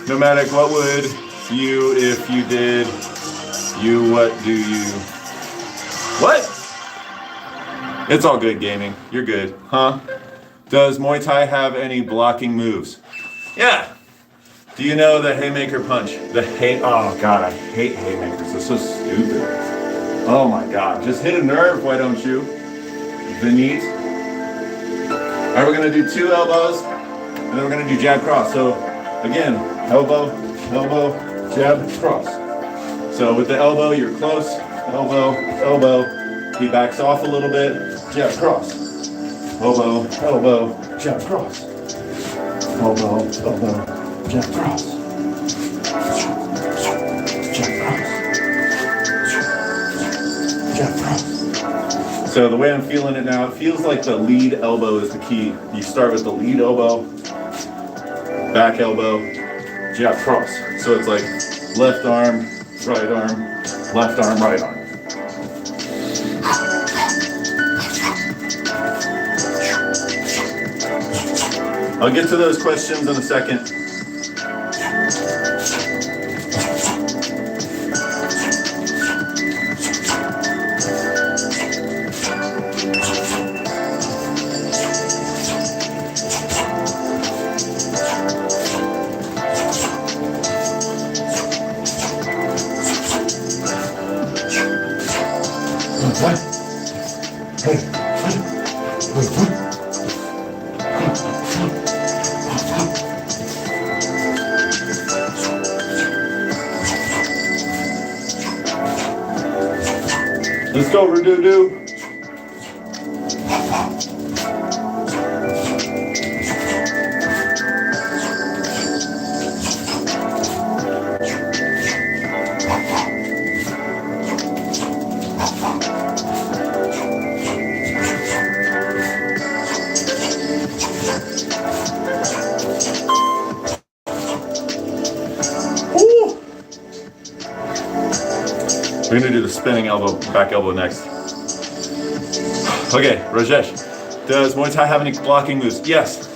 Nomadic, what would you if you did? You, what do you? What? It's all good, gaming. You're good. Huh? Does Muay Thai have any blocking moves? Yeah. Do you know the haymaker punch? Oh God, I hate haymakers. They're so stupid. Oh my God, just hit a nerve, why don't you? The knees. All right, we're gonna do 2 elbows, and then we're gonna do jab cross. So again, elbow, elbow, jab, cross. So with the elbow, you're close, elbow, elbow. He backs off a little bit, jab, cross. Elbow, elbow, jab, cross. Elbow, elbow. Jab cross. Jab cross. Jab cross. So the way I'm feeling it now, it feels like the lead elbow is the key. You start with the lead elbow, back elbow, jab cross. So it's like left arm, right arm, left arm, right arm. I'll get to those questions in a second. Let's go, Redudu. We're gonna do the spinning elbow, back elbow next. Okay, Rajesh, does Muay Thai have any blocking moves? Yes.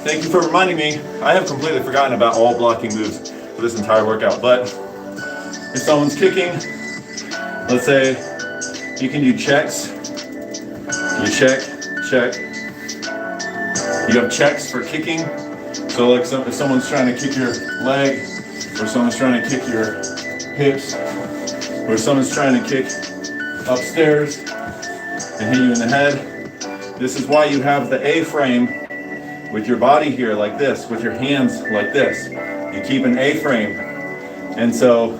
Thank you for reminding me. I have completely forgotten about all blocking moves for this entire workout. But if someone's kicking, let's say you can do checks. You check, check. You have checks for kicking. So like if someone's trying to kick your leg, or someone's trying to kick your hips, or someone's trying to kick upstairs and hit you in the head. This is why you have the A-frame with your body here like this, with your hands like this. You keep an A-frame. And so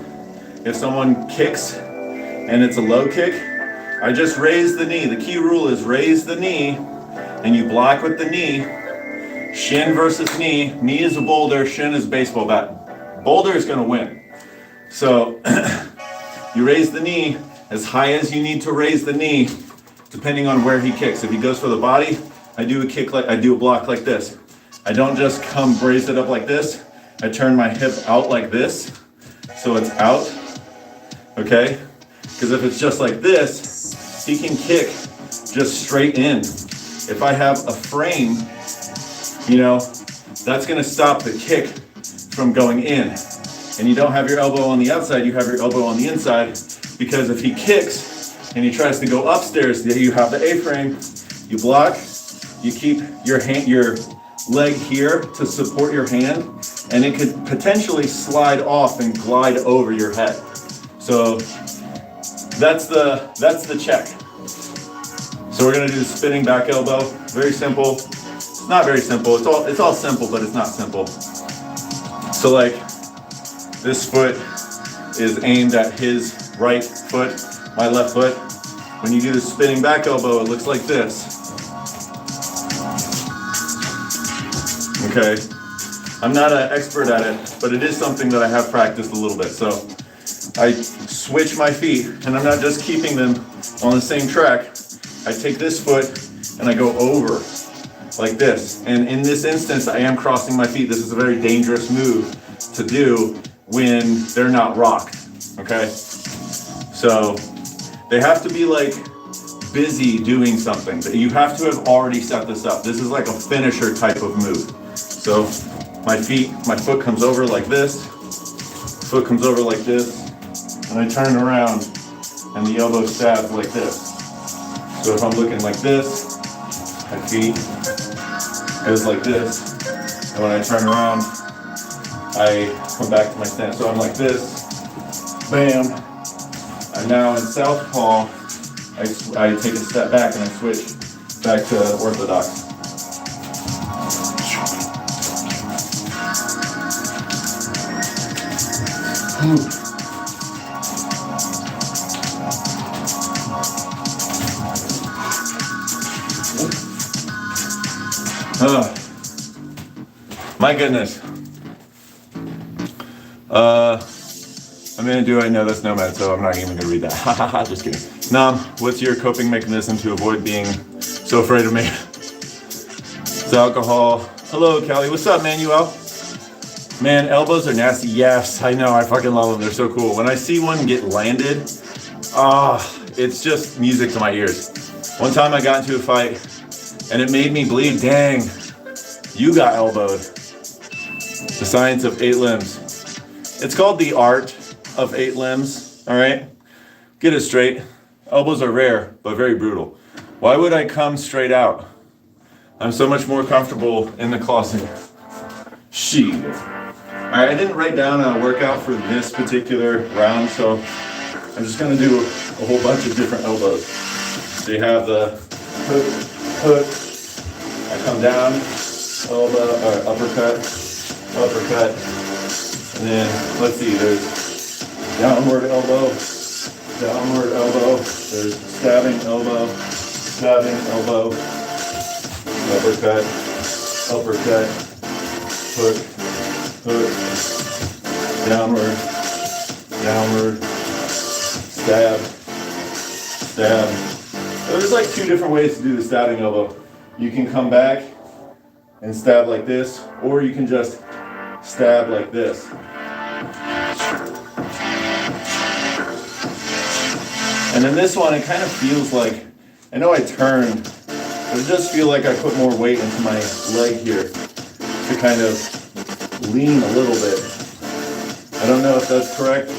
if someone kicks and it's a low kick, I just raise the knee. The key rule is raise the knee and you block with the knee. Shin versus knee. Knee is a boulder, shin is a baseball bat. Boulder is gonna win. So you raise the knee as high as you need to raise the knee depending on where he kicks. If he goes for the body, I do a block like this. I don't just come brace it up like this. I turn my hip out like this, so it's out, okay? Because if it's just like this, he can kick just straight in. If I have a frame, you know, that's gonna stop the kick from going in. And you don't have your elbow on the outside, you have your elbow on the inside, because if he kicks and he tries to go upstairs, you have the A-frame, you block, you keep your leg here to support your hand, and it could potentially slide off and glide over your head. So that's the check. So we're gonna do the spinning back elbow. Very simple. It's not very simple. It's all simple, but it's not simple. So like this foot is aimed at his right foot, my left foot. When you do the spinning back elbow, it looks like this. Okay, I'm not an expert at it, but it is something that I have practiced a little bit. So I switch my feet, and I'm not just keeping them on the same track. I take this foot and I go over like this. And in this instance, I am crossing my feet. This is a very dangerous move to do when they're not rocked, okay? So they have to be like busy doing something. You have to have already set this up. This is like a finisher type of move. So my foot comes over like this, foot comes over like this, and I turn around and the elbow stabs like this. So if I'm looking like this, my feet goes like this, and when I turn around, I come back to my stance. So I'm like this, bam, and now in southpaw, I take a step back and I switch back to orthodox. My goodness. I'm gonna do it. No, that's Nomad, so I'm not even gonna read that. Just kidding. Nam, what's your coping mechanism to avoid being so afraid of me? It's alcohol. Hello, Callie. What's up, Manuel? Man, elbows are nasty. Yes, I know. I fucking love them. They're so cool. When I see one get landed, it's just music to my ears. One time I got into a fight and it made me bleed. Dang, you got elbowed. The science of 8 limbs. It's called the art of 8 limbs, all right? Get it straight. Elbows are rare, but very brutal. Why would I come straight out? I'm so much more comfortable in the closet. Shit. All right, I didn't write down a workout for this particular round, so I'm just gonna do a whole bunch of different elbows. So you have the hook, I come down, elbow, or uppercut, and then, let's see, there's downward elbow, there's stabbing elbow, uppercut, hook, downward, stab. So there's like 2 different ways to do the stabbing elbow. You can come back and stab like this, or you can just stab like this. And then this one, it kind of feels like, I know I turned, but it does feel like I put more weight into my leg here to kind of lean a little bit. I don't know if that's correct.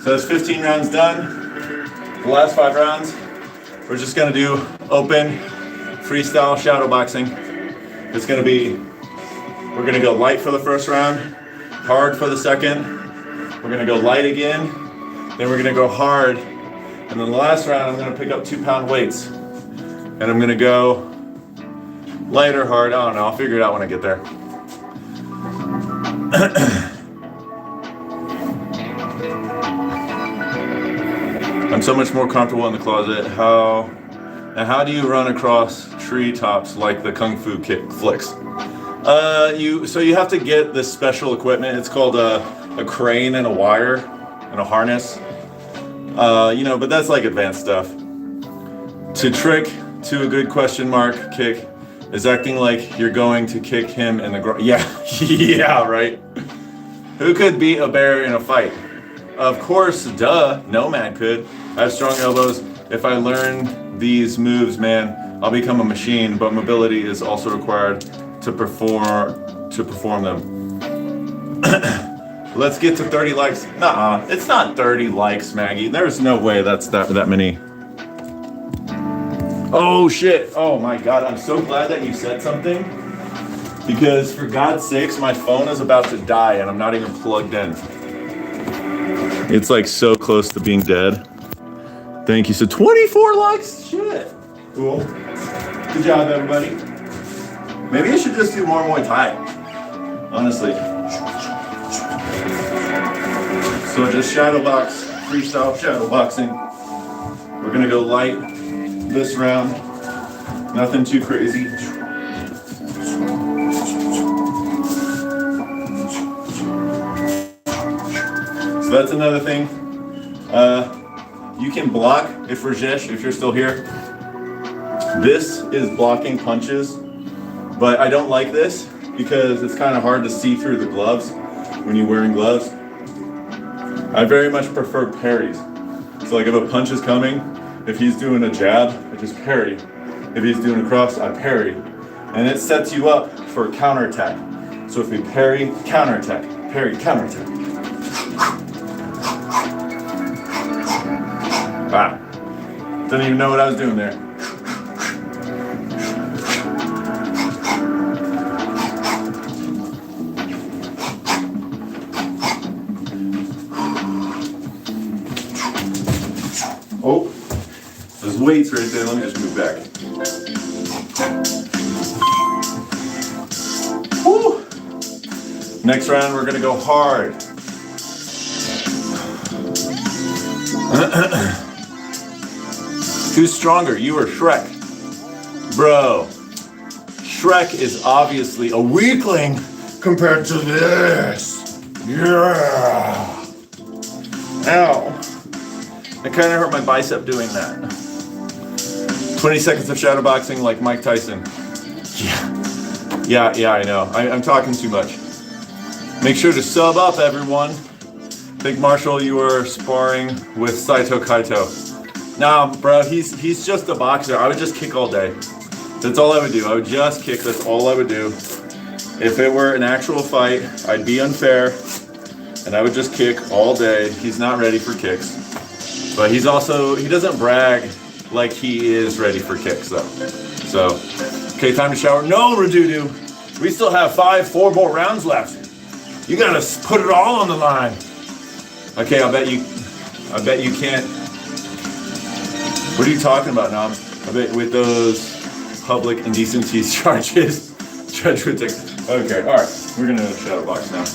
So that's 15 rounds done. The last 5 rounds, we're just gonna do open freestyle shadow boxing. It's gonna be, we're gonna go light for the first round, hard for the second. We're gonna go light again, then we're gonna go hard. And then the last round, I'm gonna pick up 2-pound weights. And I'm gonna go light or hard, I don't know, I'll figure it out when I get there. I'm so much more comfortable in the closet. How do you run across treetops like the Kung Fu kick flicks? So you have to get this special equipment. It's called a crane and a wire and a harness. But that's like advanced stuff. To trick to a good question mark kick is acting like you're going to kick him in the groin. Yeah, yeah, right. Who could beat a bear in a fight? Of course, duh, Nomad could. I have strong elbows. If I learn these moves, man, I'll become a machine, but mobility is also required to perform them. Let's get to 30 likes. Nuh-uh, it's not 30 likes, Maggie. There's no way that's that many. Oh shit, oh my God, I'm so glad that you said something, because for God's sakes, my phone is about to die and I'm not even plugged in. It's like so close to being dead. Thank you. So 24 likes? Shit. Cool. Good job, everybody. Maybe I should just do more Muay Thai. Honestly. So just shadow box, freestyle shadow boxing. We're gonna go light this round. Nothing too crazy. So that's another thing. You can block, if Rajesh, if you're still here. This is blocking punches, but I don't like this because it's kind of hard to see through the gloves when you're wearing gloves. I very much prefer parries. So like if a punch is coming, if he's doing a jab, I just parry. If he's doing a cross, I parry. And it sets you up for a counterattack. So if we parry, counterattack, parry, counterattack. Wow. Didn't even know what I was doing there. Oh, there's weights right there. Let me just move back. Woo. Next round, we're gonna go hard. Who's stronger, you or Shrek? Bro, Shrek is obviously a weakling compared to this. Yeah. Ow. It kind of hurt my bicep doing that. 20 seconds of shadow boxing like Mike Tyson. Yeah, I know. I'm talking too much. Make sure to sub up, everyone. I think, Marshall, you were sparring with Saito Kaito. Nah, bro, he's just a boxer. I would just kick all day. That's all I would do. I would just kick. That's all I would do. If it were an actual fight, I'd be unfair, and I would just kick all day. He's not ready for kicks. But he doesn't brag like he is ready for kicks, though. So, okay, time to shower. No, Radudu, we still have 4 more rounds left. You gotta put it all on the line. Okay, I bet you can't. What are you talking about, Nam? I bet with those public indecency charges. Okay, all right, we're gonna shadow box now.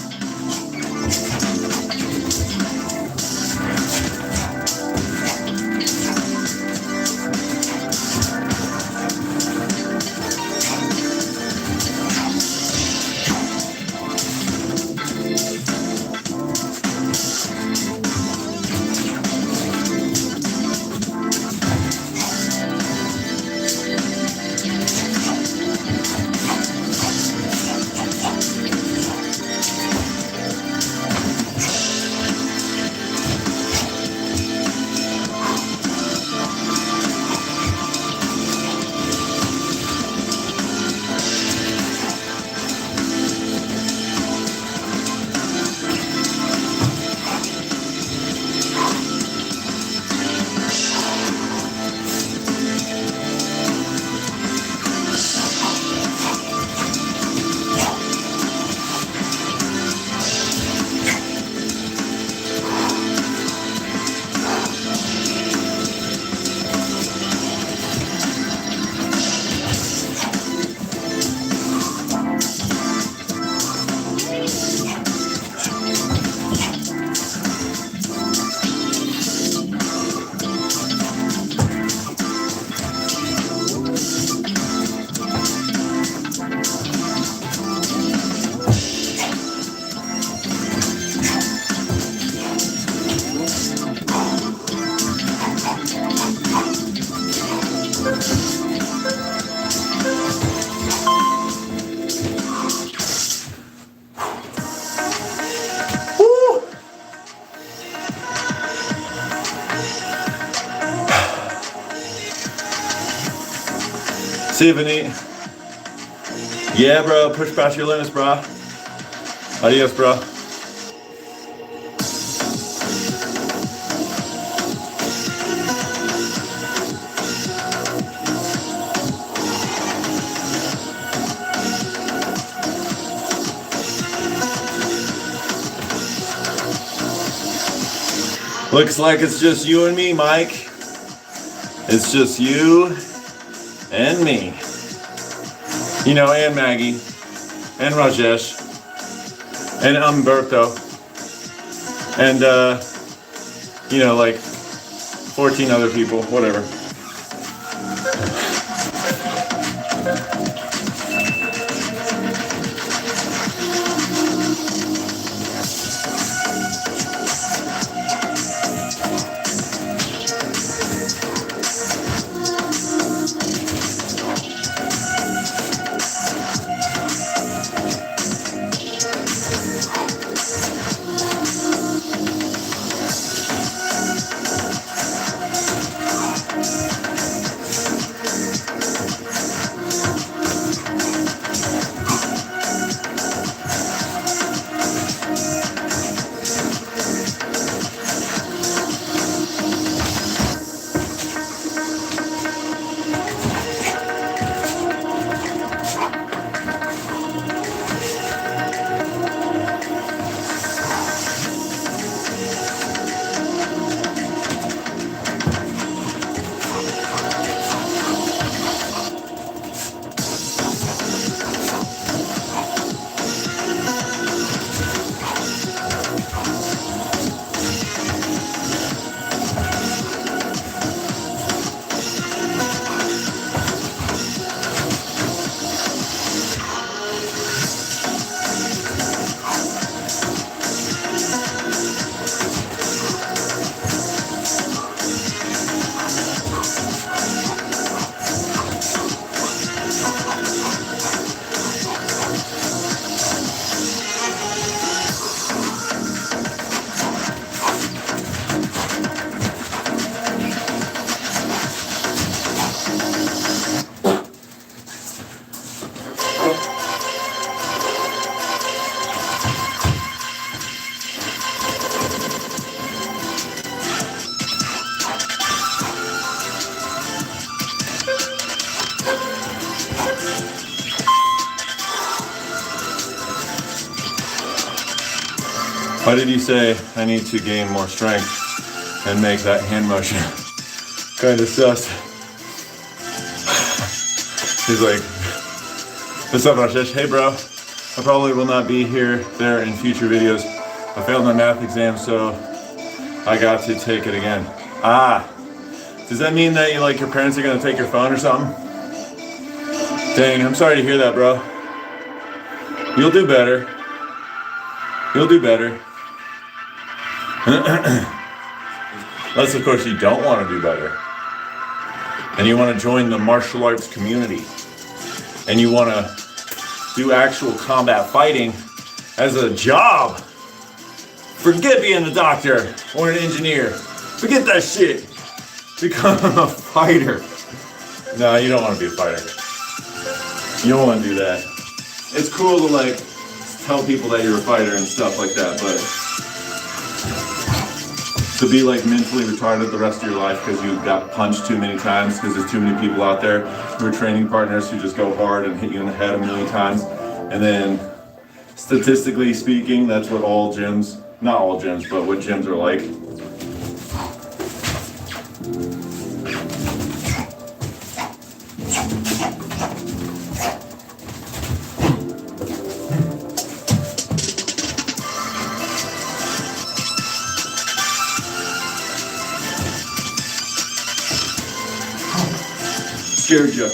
See you, Vinny. Yeah, bro. Push past your limits, bro. Adios, bro. Looks like it's just you and me, Mike. It's just you and me. You know, and Maggie, and Rajesh, and Umberto, and, you know, like 14 other people, whatever. Why did you say I need to gain more strength and make that hand motion kind of sus? He's like, what's up, Rashesh? Hey, bro. I probably will not be there in future videos. I failed my math exam, so I got to take it again. Ah, does that mean that your parents are gonna take your phone or something? Dang, I'm sorry to hear that, bro. You'll do better. You'll do better. Unless, of course, you don't want to do better. And you want to join the martial arts community. And you want to do actual combat fighting as a job. Forget being a doctor or an engineer. Forget that shit. Become a fighter. No, you don't want to be a fighter. You don't want to do that. It's cool to tell people that you're a fighter and stuff like that, but to be mentally retarded the rest of your life because you got punched too many times because there's too many people out there who are training partners who just go hard and hit you in the head a million times. And then statistically speaking, that's what all gyms, not all gyms, but what gyms are like. Scared you.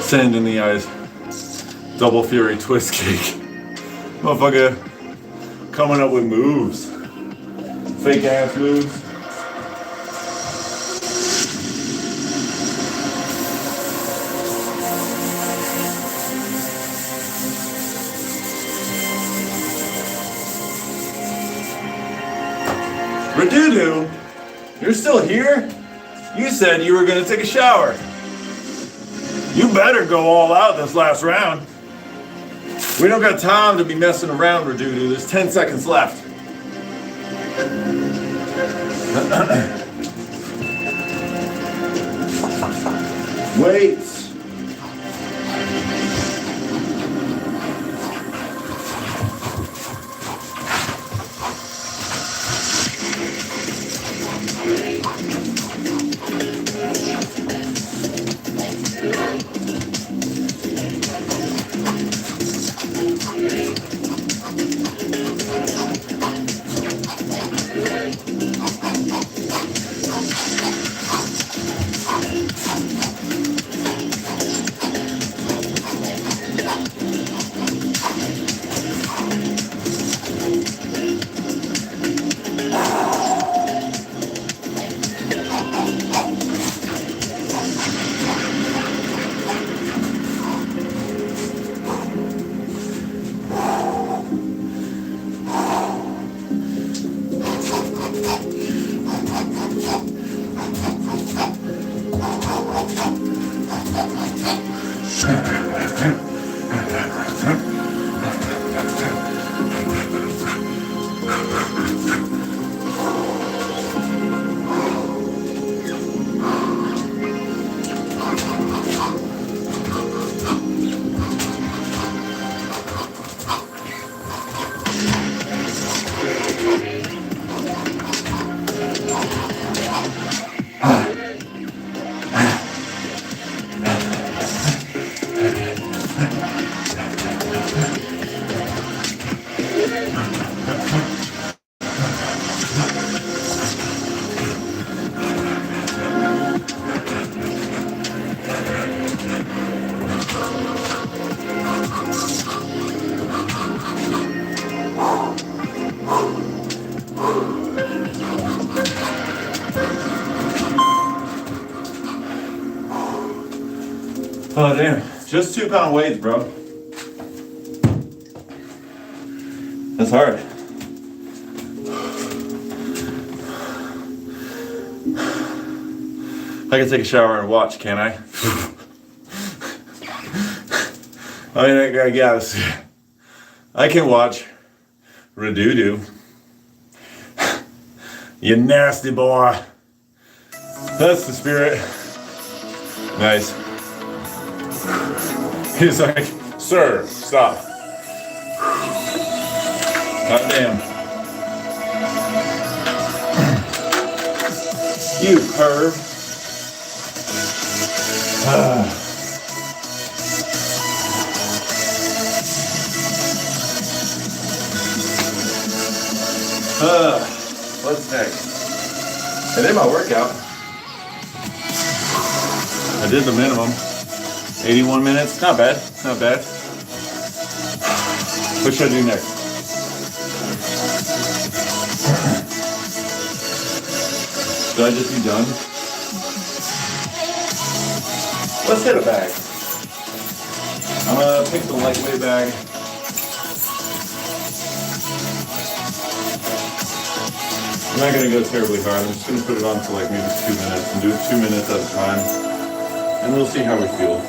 Sand in the eyes. Double fury twist kick. Motherfucker coming up with moves. Fake ass moves. Radudu, you're still here? You said you were gonna take a shower. You better go all out this last round. We don't got time to be messing around, Radudu. There's 10 seconds left. Wait. Oh damn, just 2 pound weights, bro. That's hard. I can take a shower and watch, can't I? I mean, I guess. I can watch Radudu. You nasty boy. That's the spirit. Nice. He's like, sir, stop. God damn. You perv. What's next? I did my workout. I did the minimum. 81 minutes, not bad, not bad. What should I do next? Should I just be done? Let's hit a bag. I'm gonna pick the lightweight bag. I'm not gonna go terribly hard. I'm just gonna put it on for like maybe 2 minutes and do it 2 minutes at a time. And we'll see how we feel.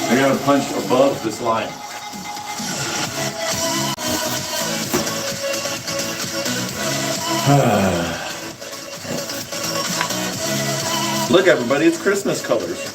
I got gonna punch above this line. Look, everybody, it's Christmas colors.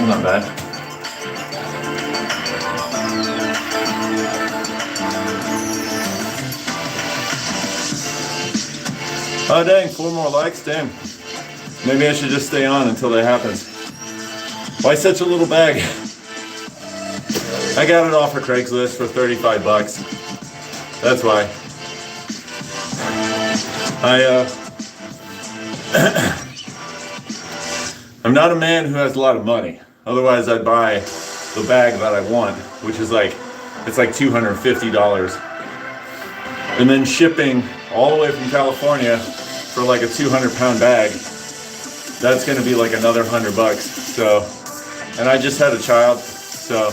Not bad. Oh dang, 4 more likes, damn. Maybe I should just stay on until that happens. Why such a little bag? I got it off of Craigslist for 35 bucks. That's why. I'm not a man who has a lot of money. Otherwise, I'd buy the bag that I want, which is like, it's like $250. And then shipping all the way from California for like a 200-pound bag, that's gonna be like another $100. So, and I just had a child, so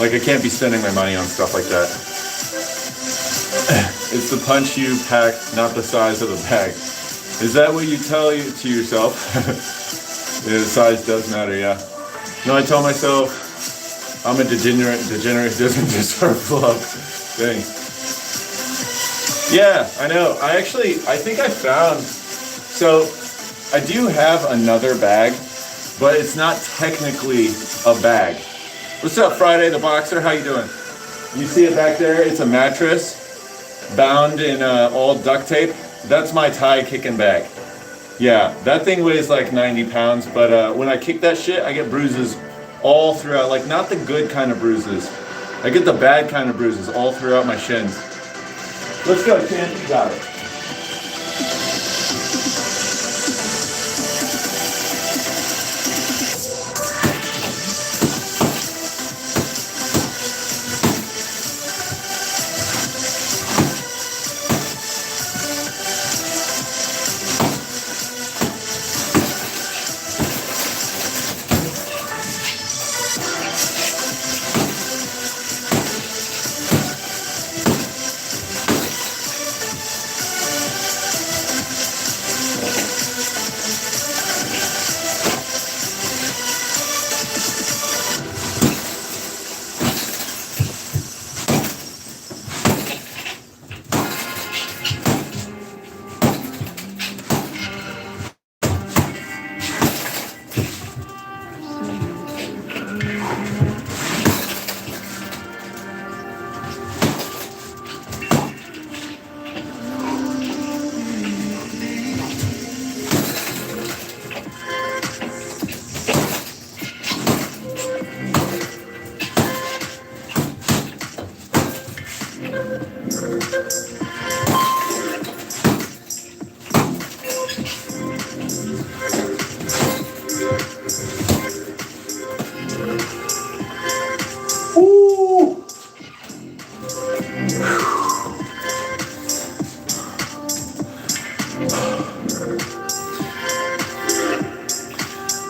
like I can't be spending my money on stuff like that. It's the punch you pack, not the size of the bag. Is that what you tell to yourself? Yeah, the size does matter, yeah. No, I tell myself I'm a degenerate who doesn't deserve love. Dang. Yeah, I know. I think I found, so I do have another bag, but it's not technically a bag. What's up, Friday the Boxer? How you doing? You see it back there? It's a mattress bound in all duct tape. That's my Thai kicking bag. Yeah, that thing weighs like 90 pounds, but when I kick that shit, I get bruises all throughout, like not the good kind of bruises. I get the bad kind of bruises all throughout my shins. Let's go, Chan, you got it.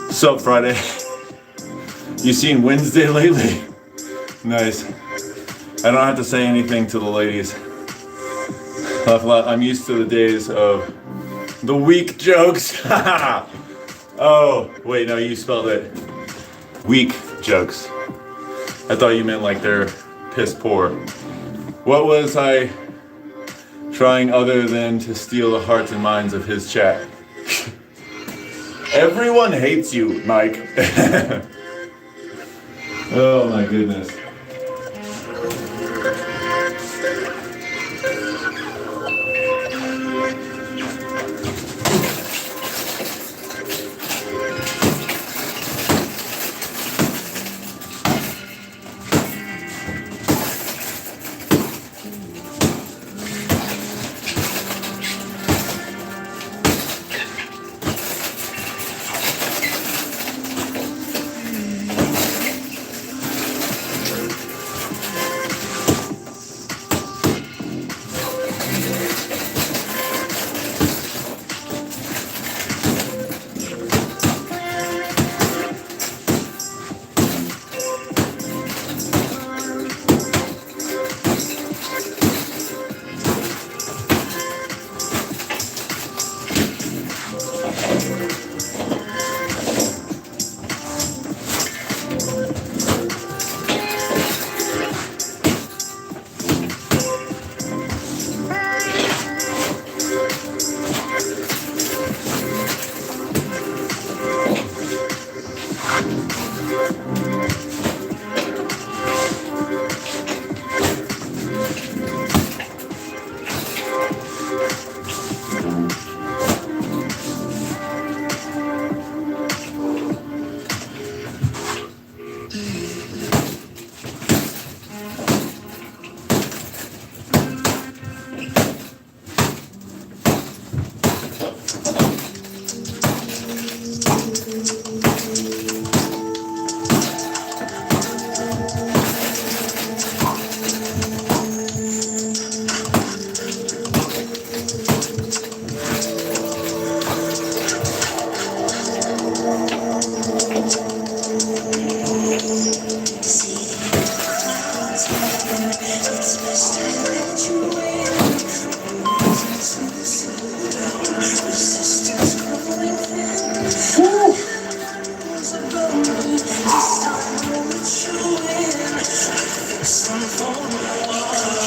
What's up, Friday? You seen Wednesday lately? Nice. I don't have to say anything to the ladies. I'm used to the days of the weak jokes. Oh, wait, no, you spelled it. Weak jokes. I thought you meant like they're piss poor. What was I trying other than to steal the hearts and minds of his chat? Everyone hates you, Mike. Oh my goodness.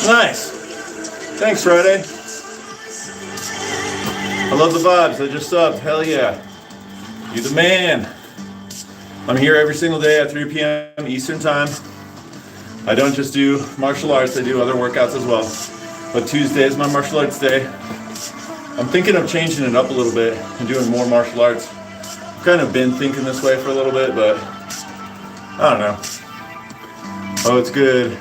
Nice. Thanks, Friday. I love the vibes. I just subbed. Hell yeah. You're the man. I'm here every single day at 3 p.m. Eastern time. I don't just do martial arts. I do other workouts as well. But Tuesday is my martial arts day. I'm thinking of changing it up a little bit and doing more martial arts. I've kind of been thinking this way for a little bit, but I don't know. Oh, it's good.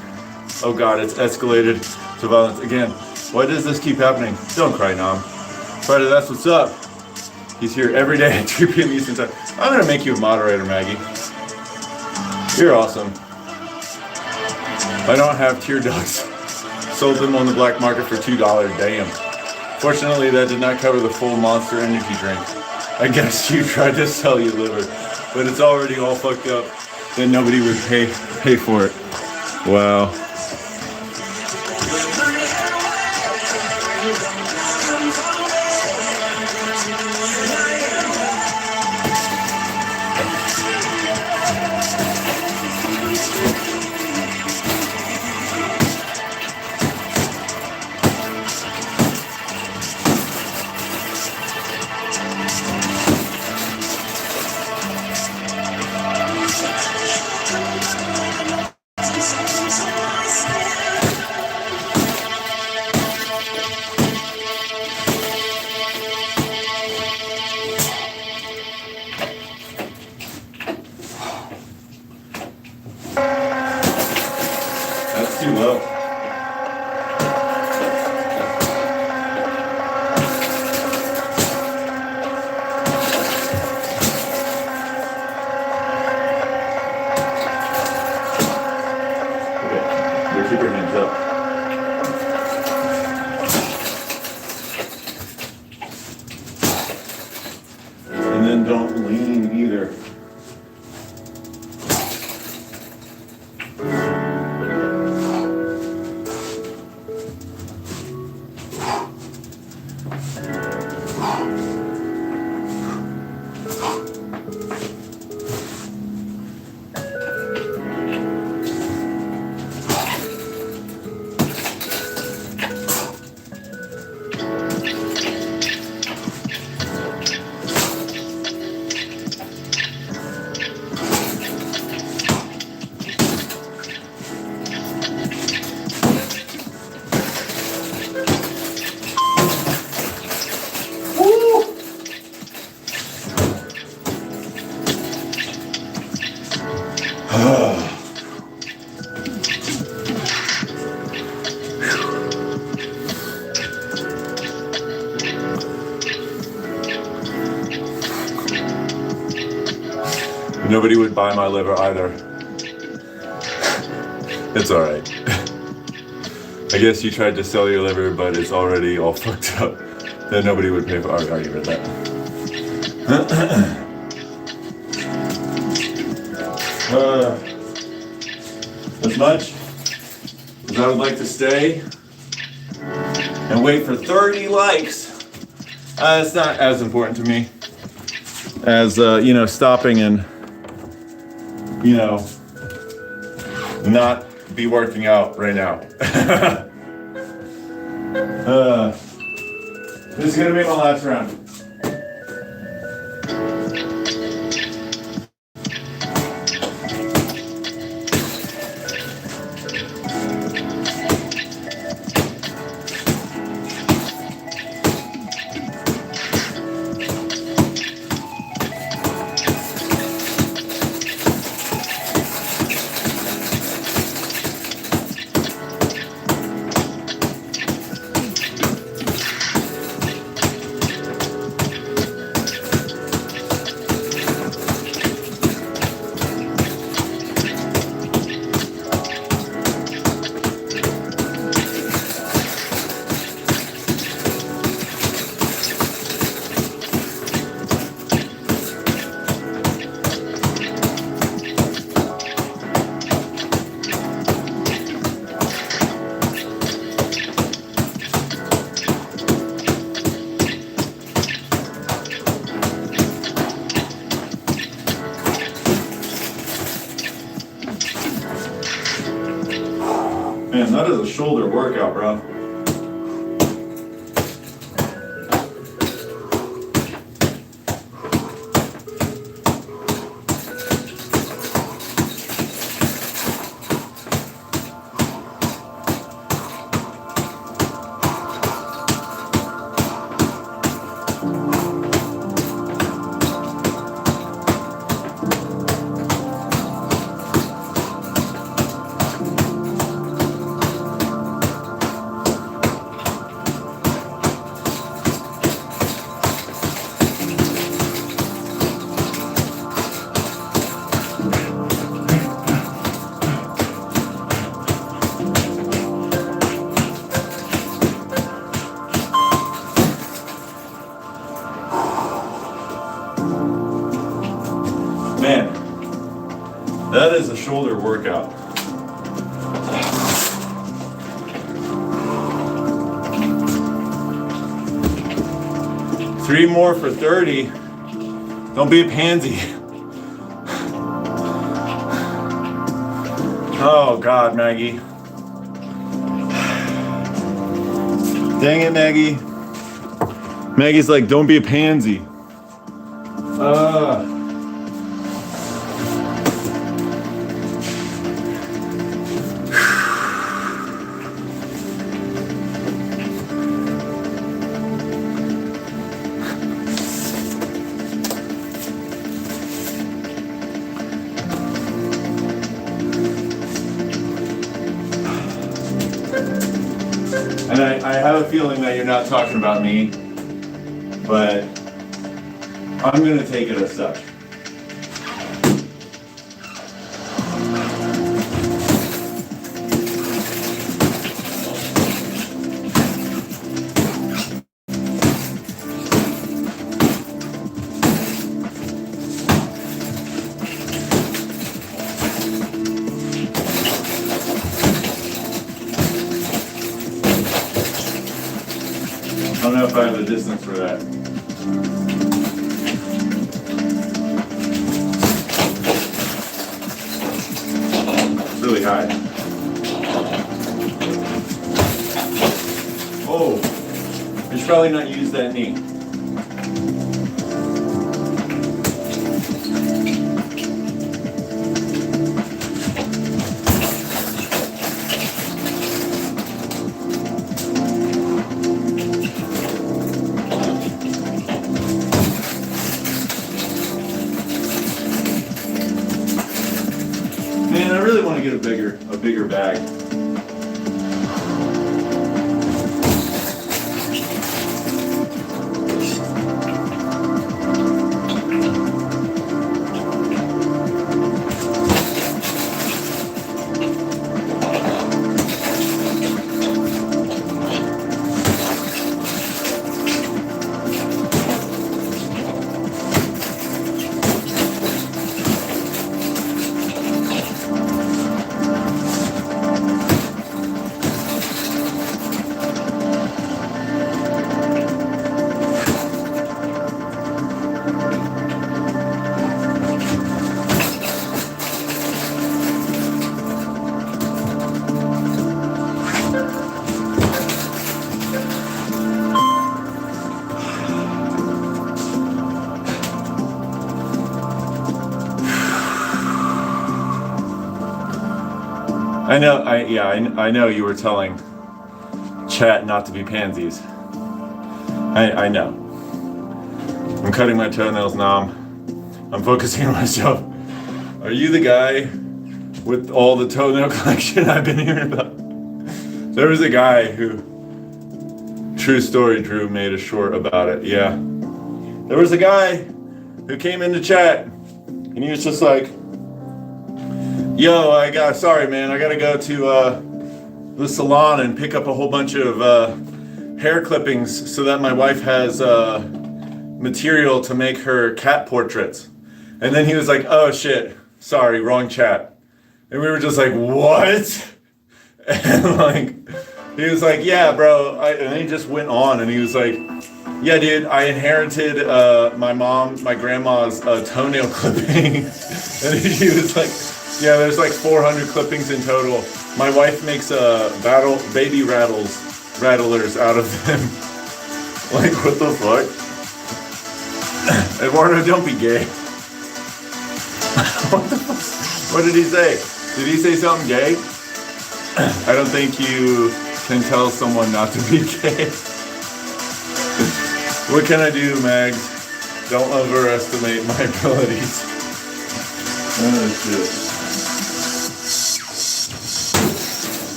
Oh God, it's escalated to violence again. Why does this keep happening? Don't cry, Nom. Friday, that's what's up. He's here every day at 3 p.m. Eastern time. I'm gonna make you a moderator, Maggie. You're awesome. I don't have tear ducts. Sold them on the black market for $2. Damn. Fortunately, that did not cover the full Monster Energy drink. I guess you tried to sell your liver, but it's already all fucked up. Then nobody would pay for it. Wow. don't lean either. Nobody would buy my liver either. It's all right. I guess you tried to sell your liver, but it's already all fucked up. Then nobody would pay for. I already read that. As much as I would like to stay and wait for 30 likes, it's not as important to me as stopping and not be working out right now. This is gonna be my last round. Man, that is a shoulder workout, bro. Man, that is a shoulder workout. Three more for 30. Don't be a pansy. Oh God, Maggie. Dang it, Maggie. Maggie's like, don't be a pansy. And I have a feeling that you're not talking about me, but I'm going to take it as such. of distance for that. It's really high. Oh, I should probably not use that knee. Man, I really want to get a bigger bag. I know you were telling chat not to be pansies. I know. I'm cutting my toenails now. I'm focusing on myself. Are you the guy with all the toenail collection I've been hearing about? There was a guy who, true story, Drew made a short about it. Yeah. There was a guy who came into chat and he was just like, yo, sorry man, I gotta go to the salon and pick up a whole bunch of hair clippings so that my wife has material to make her cat portraits. And then he was like, oh shit, sorry, wrong chat. And we were just like, what? And like, he was like, yeah, bro. And he just went on and he was like, yeah, dude, I inherited my grandma's toenail clipping. And he was like, yeah, there's like 400 clippings in total. My wife makes baby rattlers out of them. Like, what the fuck? Eduardo, don't be gay. What did he say? Did he say something gay? I don't think you can tell someone not to be gay. What can I do, Mags? Don't overestimate my abilities. Oh, shit.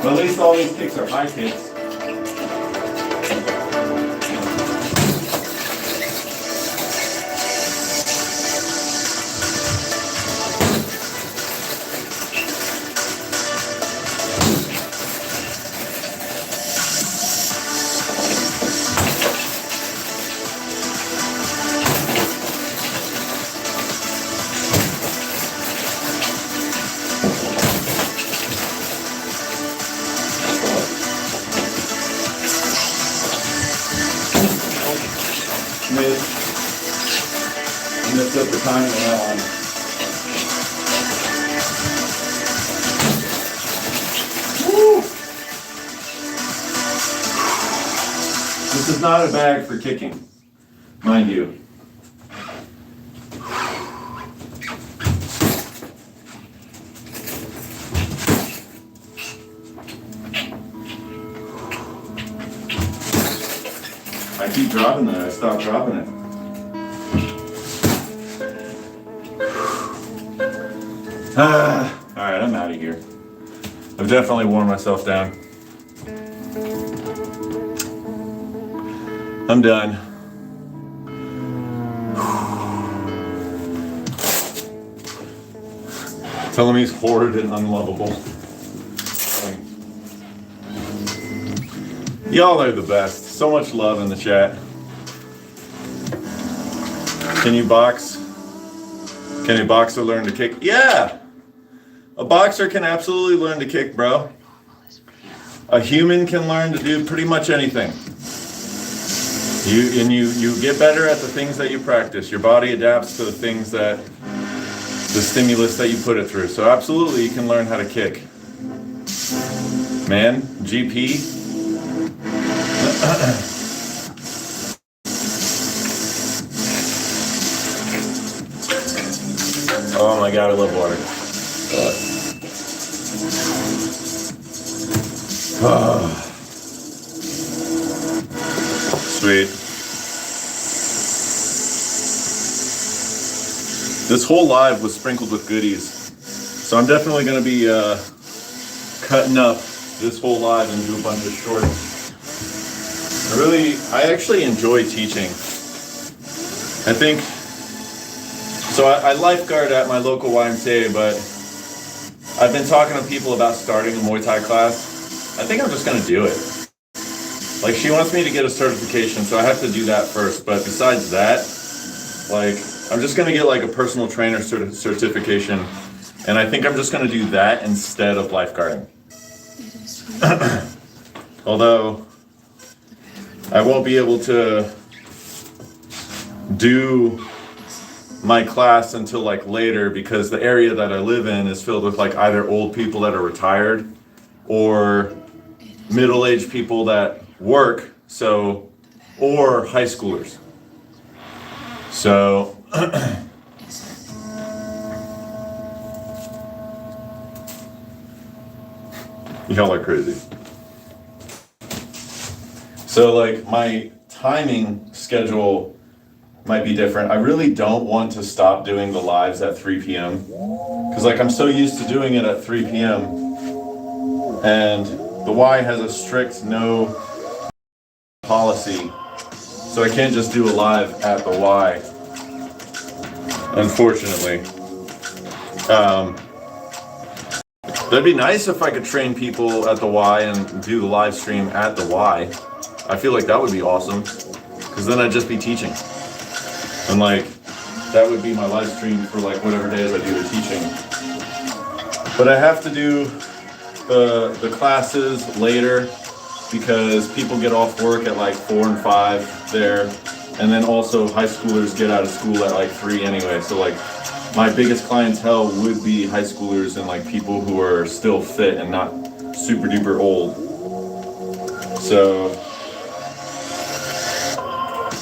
Well, at least all these kicks are high kicks. Messed up the timing on that one. Woo! This is not a bag for kicking, mind you. I keep dropping that. I stopped dropping it. Alright, I'm out of here. I've definitely worn myself down. I'm done. Tell him he's horrid and unlovable. Y'all are the best. So much love in the chat. Can you box? Can a boxer learn to kick? Yeah! A boxer can absolutely learn to kick, bro. A human can learn to do pretty much anything. You get better at the things that you practice. Your body adapts to the things that, the stimulus that you put it through. So absolutely you can learn how to kick. Man, GP. Oh my God, I love water. Sweet. This whole live was sprinkled with goodies. So I'm definitely going to be cutting up this whole live into a bunch of shorts. I actually enjoy teaching. I think, so I lifeguard at my local YMCA, but I've been talking to people about starting a Muay Thai class. I think I'm just going to do it. Like, she wants me to get a certification, so I have to do that first. But besides that, like, I'm just going to get like a personal trainer certification. And I think I'm just going to do that instead of lifeguarding. Although, I won't be able to do my class until like later, because the area that I live in is filled with like either old people that are retired or middle-aged people that work, so, or high schoolers. So y'all are crazy. So like my timing schedule might be different. I really don't want to stop doing the lives at 3 p.m. because like I'm so used to doing it at 3 p.m. and the Y has a strict no policy, so I can't just do a live at the Y, unfortunately. That'd be nice if I could train people at the Y and do the live stream at the Y. I feel like that would be awesome, because then I'd just be teaching. And like, that would be my live stream for like whatever days I do the teaching. But I have to do the classes later, because people get off work at like 4 and 5 there. And then also high schoolers get out of school at like 3 anyway. So like my biggest clientele would be high schoolers and like people who are still fit and not super duper old. So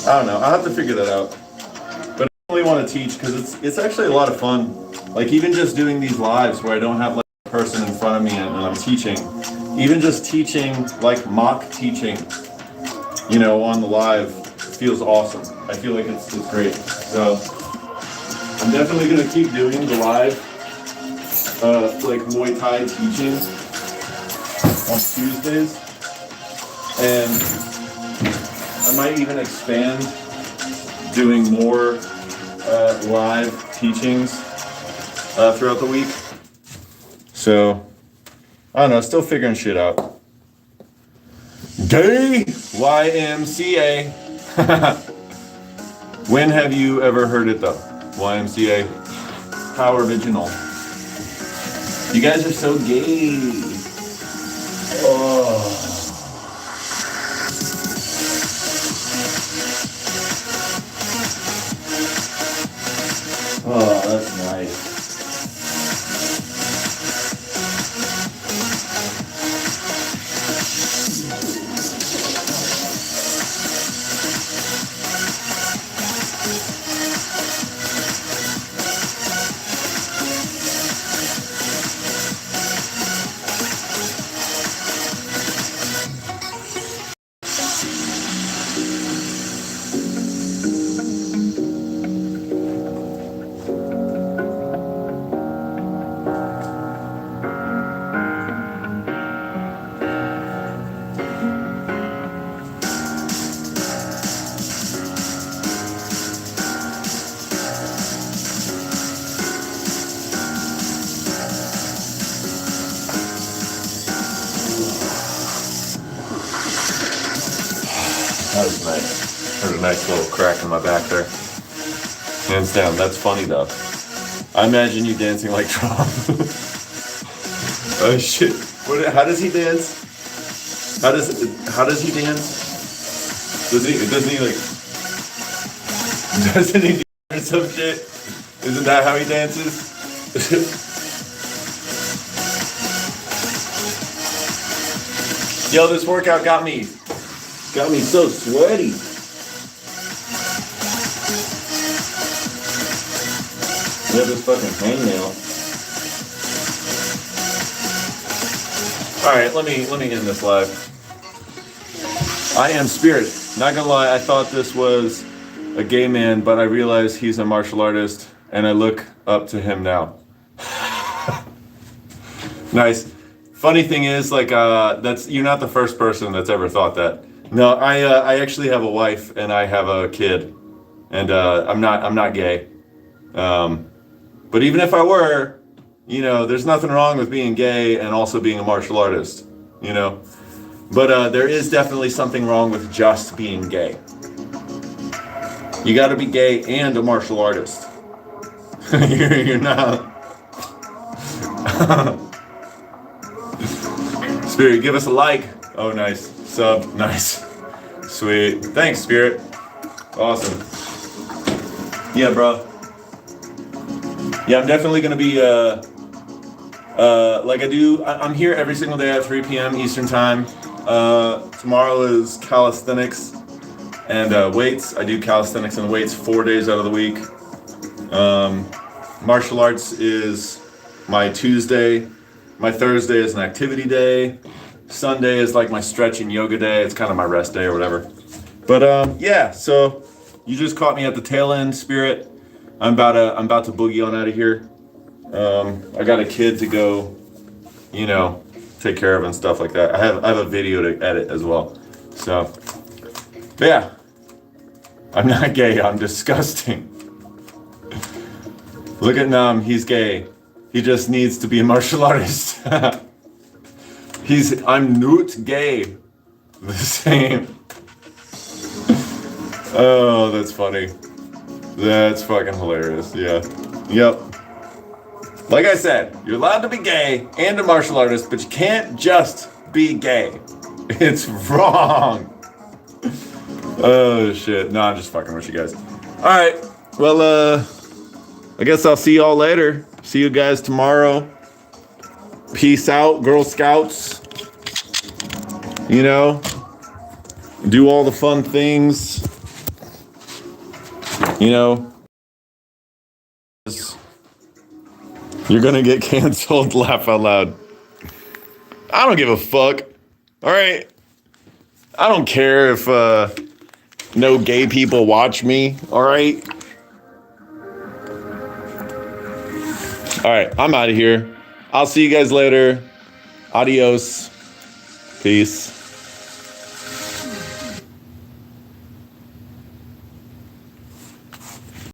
I don't know, I'll have to figure that out. But I really want to teach because it's actually a lot of fun. Like even just doing these lives where I don't have like a person in front of me and I'm teaching. Even just teaching, like mock teaching, you know, on the live feels awesome. I feel like it's great. So I'm definitely gonna keep doing the live, like Muay Thai teaching on Tuesdays, and I might even expand doing more live teachings throughout the week. So I don't know, still figuring shit out. Gay YMCA. When have you ever heard it though? YMCA. How original. You guys are so gay. Oh. Oh, that's nice. That was nice. Heard a nice little crack in my back there. Hands down, that's funny though. I imagine you dancing like Trump. Oh shit! How does he dance? How does he dance? Doesn't he like? Doesn't he do some shit? Isn't that how he dances? Yo, this workout got me so sweaty. Yeah, this fucking hangnail. All right, let me end this live. I am Spirit. Not gonna lie, I thought this was a gay man, but I realize he's a martial artist, and I look up to him now. Nice. Funny thing is, like, you're not the first person that's ever thought that. No, I actually have a wife and I have a kid, and I'm not gay. But even if I were, you know, there's nothing wrong with being gay and also being a martial artist, you know. But there is definitely something wrong with just being gay. You got to be gay and a martial artist. You're not. Spirit, give us a like. Oh, nice. Sub, nice. Sweet. Thanks, Spirit. Awesome. Yeah, bro. Yeah, I'm definitely going to be, like I do, I'm here every single day at 3 p.m. Eastern Time. Tomorrow is calisthenics and weights. I do calisthenics and weights 4 days out of the week. Martial arts is my Tuesday. My Thursday is an activity day. Sunday is like my stretch and yoga day. It's kind of my rest day or whatever. But yeah, so you just caught me at the tail end, Spirit. I'm about to boogie on out of here. I got a kid to go, you know, take care of and stuff like that. I have a video to edit as well. So, but yeah, I'm not gay. I'm disgusting. Look at Nam. He's gay. He just needs to be a martial artist. I'm not gay. The same. Oh, that's funny. That's fucking hilarious. Yeah. Yep. Like I said, you're allowed to be gay and a martial artist, but you can't just be gay. It's wrong. Oh shit. No, I'm just fucking with you guys. Alright. Well, I guess I'll see y'all later. See you guys tomorrow. Peace out, Girl Scouts. You know, do all the fun things. You know, you're gonna get canceled. Laugh out loud. I don't give a fuck. All right. I don't care if no gay people watch me. All right. All right. I'm out of here. I'll see you guys later. Adios. Peace.